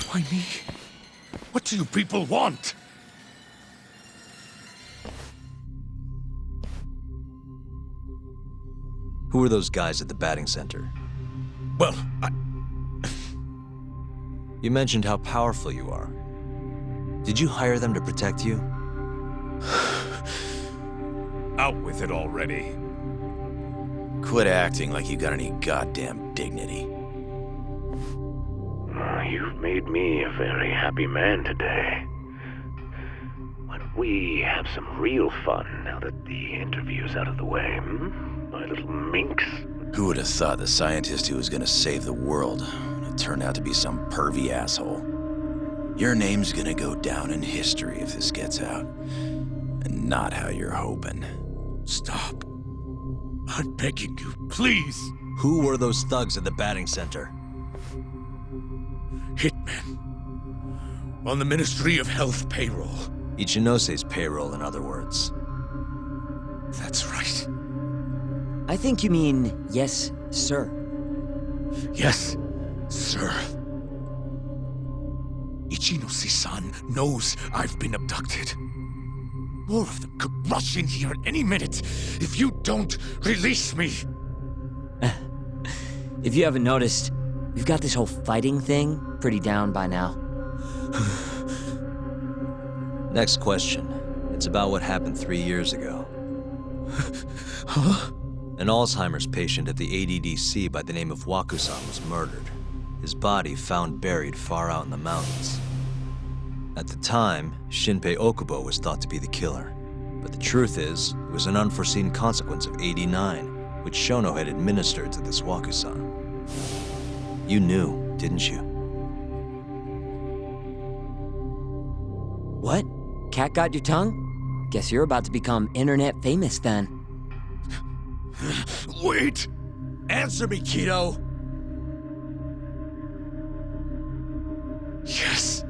Why me? What do you people want? Who are those guys at the batting center? Well, You mentioned how powerful you are. Did you hire them to protect you? Out with it already. Quit acting like you got any goddamn dignity. You've made me a very happy man today. Why don't we have some real fun now that the interview's out of the way, my little minx? Who would have thought the scientist who was gonna save the world would turn out to be some pervy asshole? Your name's gonna go down in history if this gets out. And not how you're hoping. Stop. I'm begging you, please. Who were those thugs at the batting center? Hitmen. On the Ministry of Health payroll. Ichinose's payroll, in other words. That's right. I think you mean, yes, sir. Yes, sir. Ichinose-san knows I've been abducted. More of them could rush in here at any minute if you don't release me. If you haven't noticed, we've got this whole fighting thing pretty down by now. Next question. It's about what happened 3 years ago. Huh? An Alzheimer's patient at the ADDC by the name of Waku-san was murdered. His body found buried far out in the mountains. At the time, Shinpei Okubo was thought to be the killer. But the truth is, it was an unforeseen consequence of 89, which Shono had administered to this Waku-san. You knew, didn't you? What? Cat got your tongue? Guess you're about to become internet famous then. Wait! Answer me, Kido! Yes.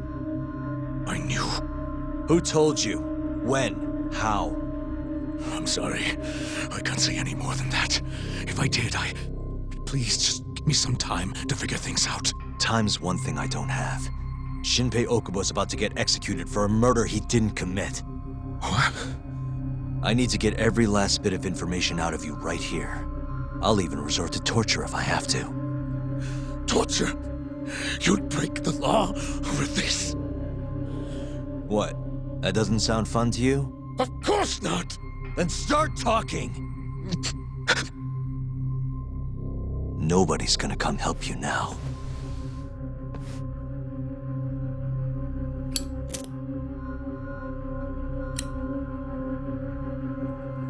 I knew. Who told you? When? How? I'm sorry. I can't say any more than that. If I did, Please, just give me some time to figure things out. Time's one thing I don't have. Shinpei Okubo's about to get executed for a murder he didn't commit. What? I need to get every last bit of information out of you right here. I'll even resort to torture if I have to. Torture? You'd break the law over this? What? That doesn't sound fun to you? Of course not! Then start talking! Nobody's gonna come help you now.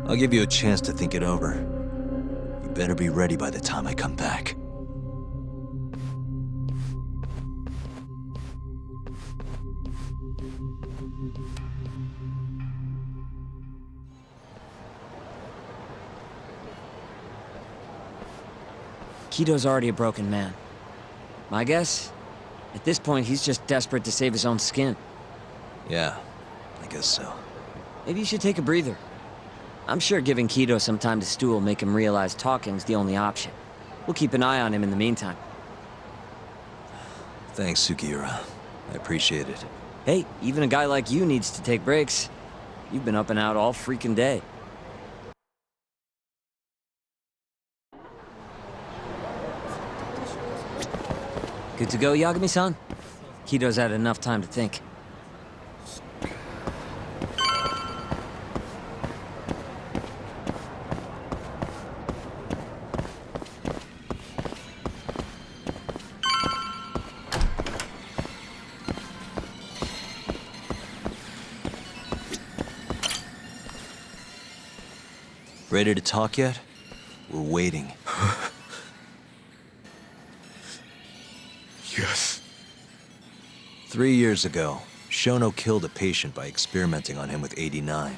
I'll give you a chance to think it over. You better be ready by the time I come back. Kido's already a broken man. My guess? At this point, he's just desperate to save his own skin. Yeah, I guess so. Maybe you should take a breather. I'm sure giving Kido some time to stew will make him realize talking's the only option. We'll keep an eye on him in the meantime. Thanks, Sugiura. I appreciate it. Hey, even a guy like you needs to take breaks. You've been up and out all freaking day. Good to go, Yagami-san? Kido's had enough time to think. Ready to talk yet? We're waiting. Yes. 3 years ago, Shono killed a patient by experimenting on him with 89.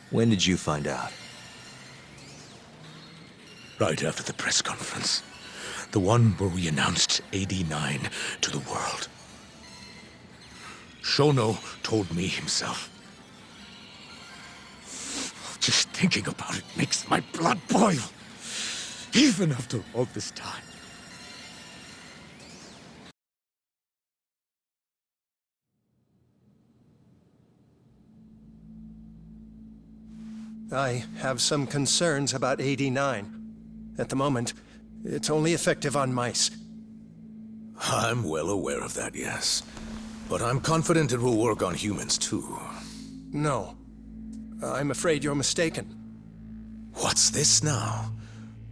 When did you find out? Right after the press conference. The one where we announced 89 to the world. Shono told me himself. Just thinking about it makes my blood boil. Even after all this time. I have some concerns about 89. At the moment, it's only effective on mice. I'm well aware of that, yes. But I'm confident it will work on humans, too. No. I'm afraid you're mistaken. What's this now?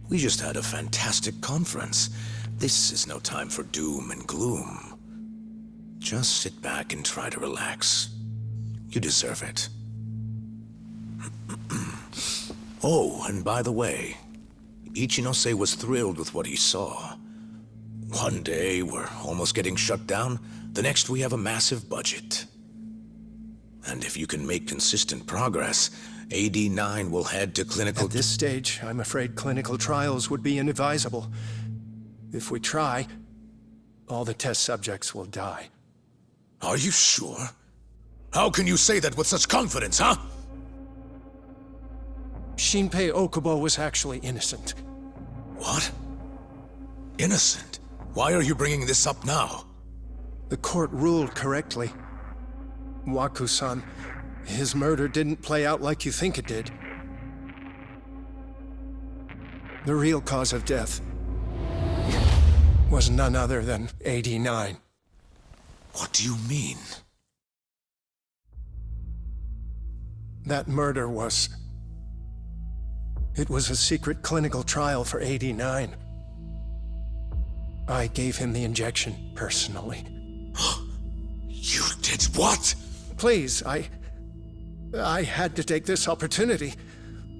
We just had a fantastic conference. This is no time for doom and gloom. Just sit back and try to relax. You deserve it. Oh, and by the way, Ichinose was thrilled with what he saw. One day, we're almost getting shut down. The next, we have a massive budget. And if you can make consistent progress, AD9 will head to clinical... At this stage, I'm afraid clinical trials would be inadvisable. If we try, all the test subjects will die. Are you sure? How can you say that with such confidence, huh? Shinpei Okubo was actually innocent. What? Innocent? Why are you bringing this up now? The court ruled correctly. Waku-san, his murder didn't play out like you think it did. The real cause of death was none other than 89. What do you mean? That murder was... It was a secret clinical trial for 89. I gave him the injection, personally. You did what? Please, I had to take this opportunity.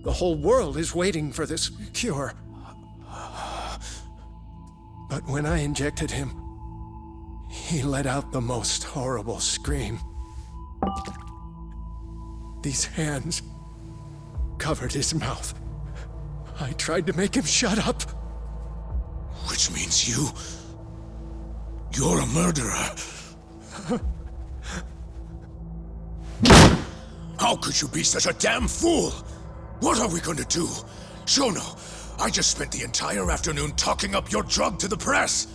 The whole world is waiting for this cure. But when I injected him, he let out the most horrible scream. These hands covered his mouth. I tried to make him shut up. Which means you're a murderer. How could you be such a damn fool? What are we going to do? Shono, I just spent the entire afternoon talking up your drug to the press.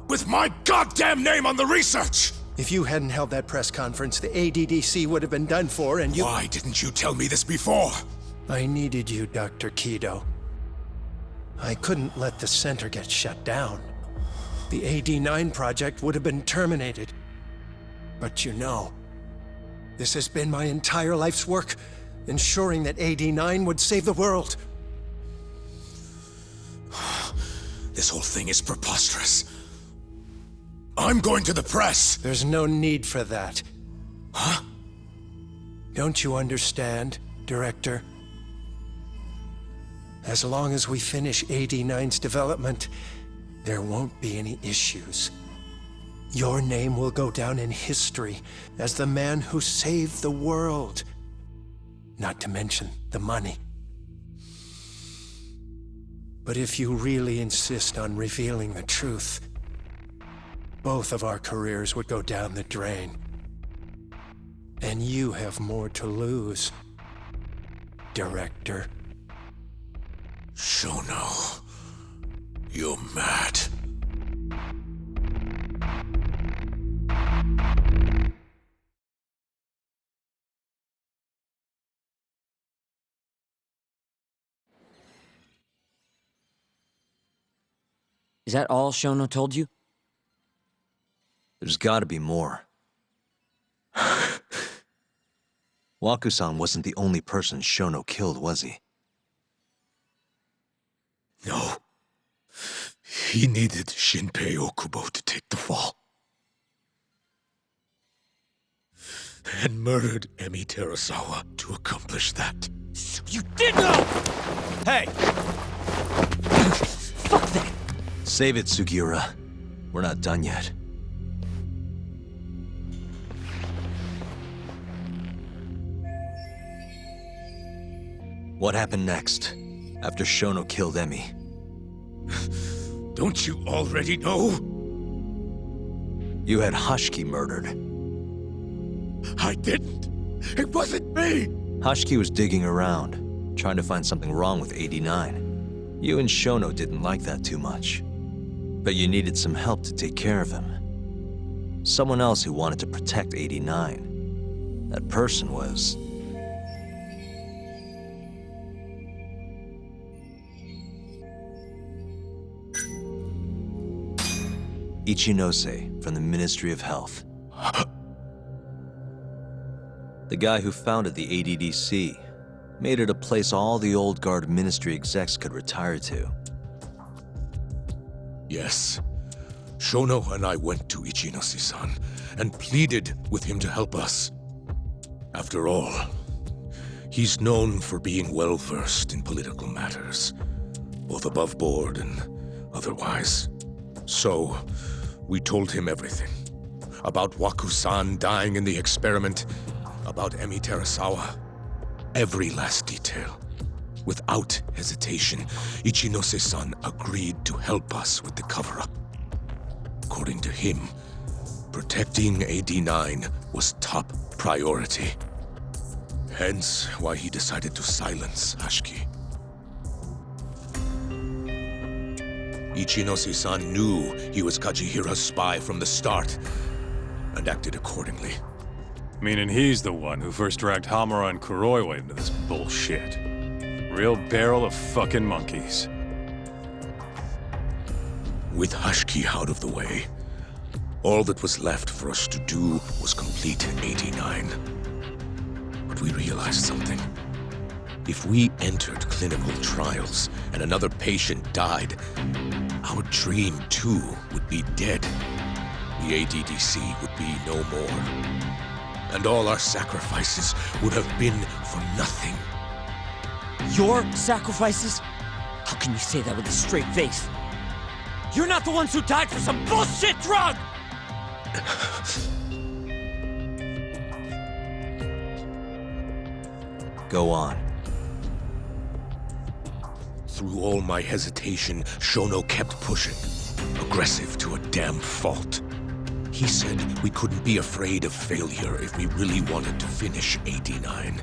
With my goddamn name on the research! If you hadn't held that press conference, the ADDC would have been done for, and you... Why didn't you tell me this before? I needed you, Dr. Kido. I couldn't let the center get shut down. The AD9 project would have been terminated. But you know, this has been my entire life's work, ensuring that AD9 would save the world. This whole thing is preposterous. I'm going to the press! There's no need for that. Huh? Don't you understand, Director? As long as we finish AD9's development, there won't be any issues. Your name will go down in history as the man who saved the world. Not to mention the money. But if you really insist on revealing the truth, both of our careers would go down the drain. And you have more to lose, Director. Shono, you're mad. Is that all Shono told you? There's gotta be more. Waku-san wasn't the only person Shono killed, was he? No. He needed Shinpei Okubo to take the fall. And murdered Emi Terasawa to accomplish that. So you did know! Hey! Fuck that! Save it, Sugiura. We're not done yet. What happened next, after Shono killed Emmy? Don't you already know? You had Hashiki murdered. I didn't! It wasn't me! Hashiki was digging around, trying to find something wrong with 89. You and Shono didn't like that too much. But you needed some help to take care of him. Someone else who wanted to protect 89. That person was... Ichinose from the Ministry of Health. The guy who founded the ADDC made it a place all the old guard ministry execs could retire to. Yes. Shono and I went to Ichinose-san and pleaded with him to help us. After all, he's known for being well-versed in political matters, both above board and otherwise. So, we told him everything. About Waku-san dying in the experiment, about Emi Terasawa. Every last detail. Without hesitation, Ichinose-san agreed to help us with the cover-up. According to him, protecting AD9 was top priority. Hence why he decided to silence Hashiki. Ichinose-san knew he was Kajihira's spy from the start, and acted accordingly. Meaning he's the one who first dragged Hamura and Kuroiwa into this bullshit. Real barrel of fucking monkeys. With Hashiki out of the way, all that was left for us to do was complete 89. But we realized something. If we entered clinical trials and another patient died, our dream too would be dead. The ADDC would be no more. And all our sacrifices would have been for nothing. Your sacrifices? How can you say that with a straight face? You're not the ones who died for some bullshit drug! Go on. Through all my hesitation, Shono kept pushing. Aggressive to a damn fault. He said we couldn't be afraid of failure if we really wanted to finish 89.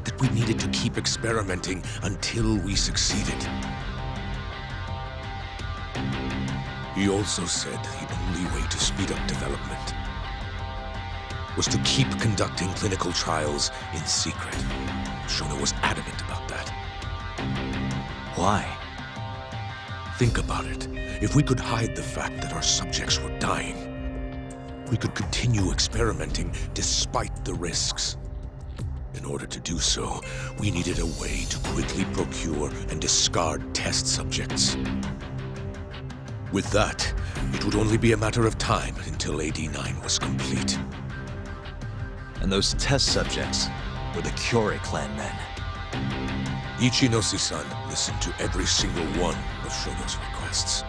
That we needed to keep experimenting until we succeeded. He also said the only way to speed up development was to keep conducting clinical trials in secret. Shono was adamant about that. Why? Think about it. If we could hide the fact that our subjects were dying, we could continue experimenting despite the risks. In order to do so, we needed a way to quickly procure and discard test subjects. With that, it would only be a matter of time until AD9 was complete. And those test subjects were the Kyorei clan men. Ichinose-san listened to every single one of Shono's requests.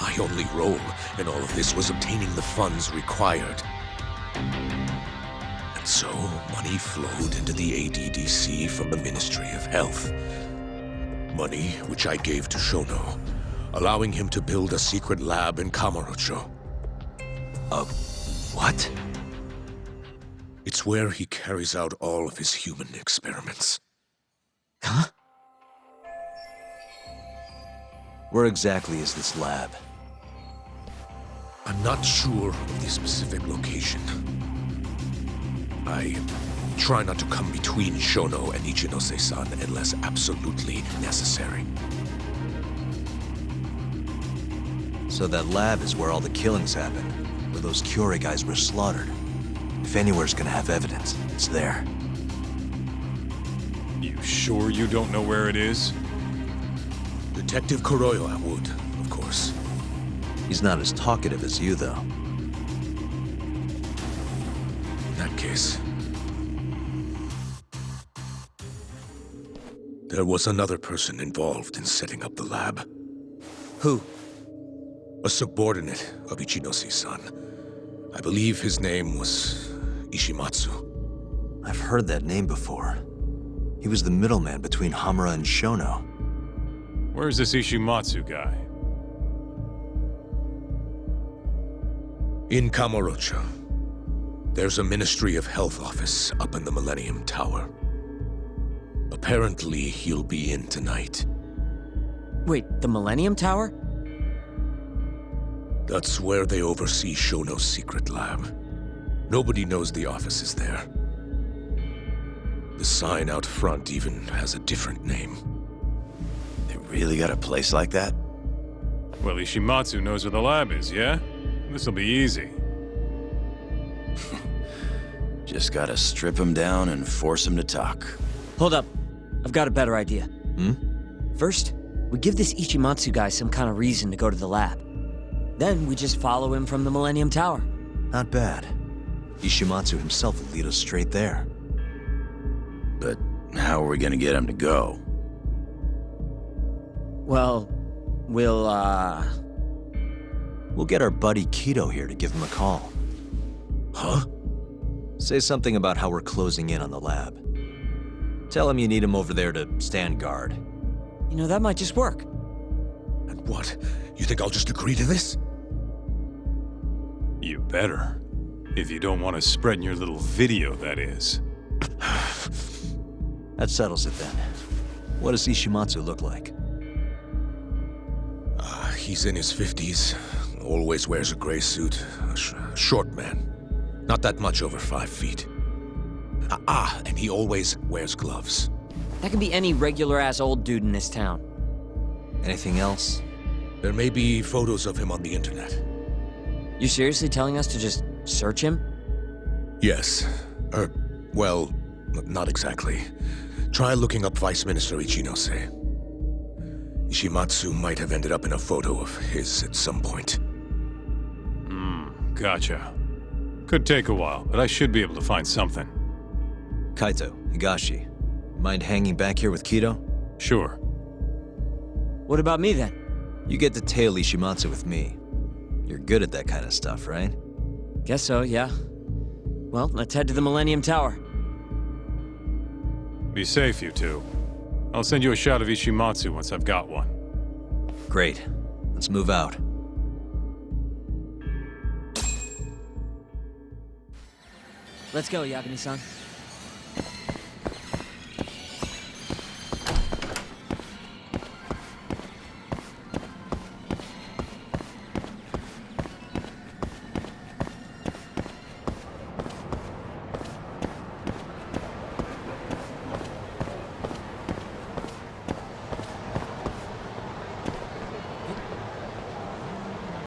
My only role in all of this was obtaining the funds required. And so, money flowed into the ADDC from the Ministry of Health. Money which I gave to Shono, allowing him to build a secret lab in Kamurocho. What? It's where he carries out all of his human experiments. Huh? Where exactly is this lab? I'm not sure of the specific location. I try not to come between Shono and Ichinose-san unless absolutely necessary. So that lab is where all the killings happened, where those Kyorei guys were slaughtered. If anywhere's gonna have evidence, it's there. You sure you don't know where it is? Detective Kuroiwa would, of course. He's not as talkative as you, though. In that case, There was another person involved in setting up the lab. Who? A subordinate of Ichinose-san. I believe his name was Ishimatsu. I've heard that name before. He was the middleman between Hamura and Shono. Where's this Ishimatsu guy? In Kamurocho. There's a Ministry of Health office up in the Millennium Tower. Apparently, he'll be in tonight. Wait, the Millennium Tower? That's where they oversee Shono's secret lab. Nobody knows the office is there. The sign out front even has a different name. They really got a place like that? Well, Ishimatsu knows where the lab is, yeah? This'll be easy. Just gotta strip him down and force him to talk. Hold up. I've got a better idea. Hmm? First, we give this Ichimatsu guy some kind of reason to go to the lab. Then we just follow him from the Millennium Tower. Not bad. Ishimatsu himself will lead us straight there. But how are we gonna get him to go? Well, We'll get our buddy Kido here to give him a call. Huh? Say something about how we're closing in on the lab. Tell him you need him over there to stand guard. You know, that might just work. And what? You think I'll just agree to this? You better. If you don't want to spread in your little video, that is. That settles it then. What does Ishimatsu look like? He's in his 50s. Always wears a gray suit. A short man. Not that much over 5 feet. And he always wears gloves. That could be any regular-ass old dude in this town. Anything else? There may be photos of him on the internet. You seriously telling us to just search him? Yes. Well, not exactly. Try looking up Vice Minister Ichinose. Ishimatsu might have ended up in a photo of his at some point. Gotcha. Could take a while, but I should be able to find something. Kaito, Higashi, mind hanging back here with Kido? Sure. What about me then? You get to tail Ishimatsu with me. You're good at that kind of stuff, right? Guess so, yeah. Well, let's head to the Millennium Tower. Be safe, you two. I'll send you a shot of Ishimatsu once I've got one. Great. Let's move out. Let's go, Yagami-san.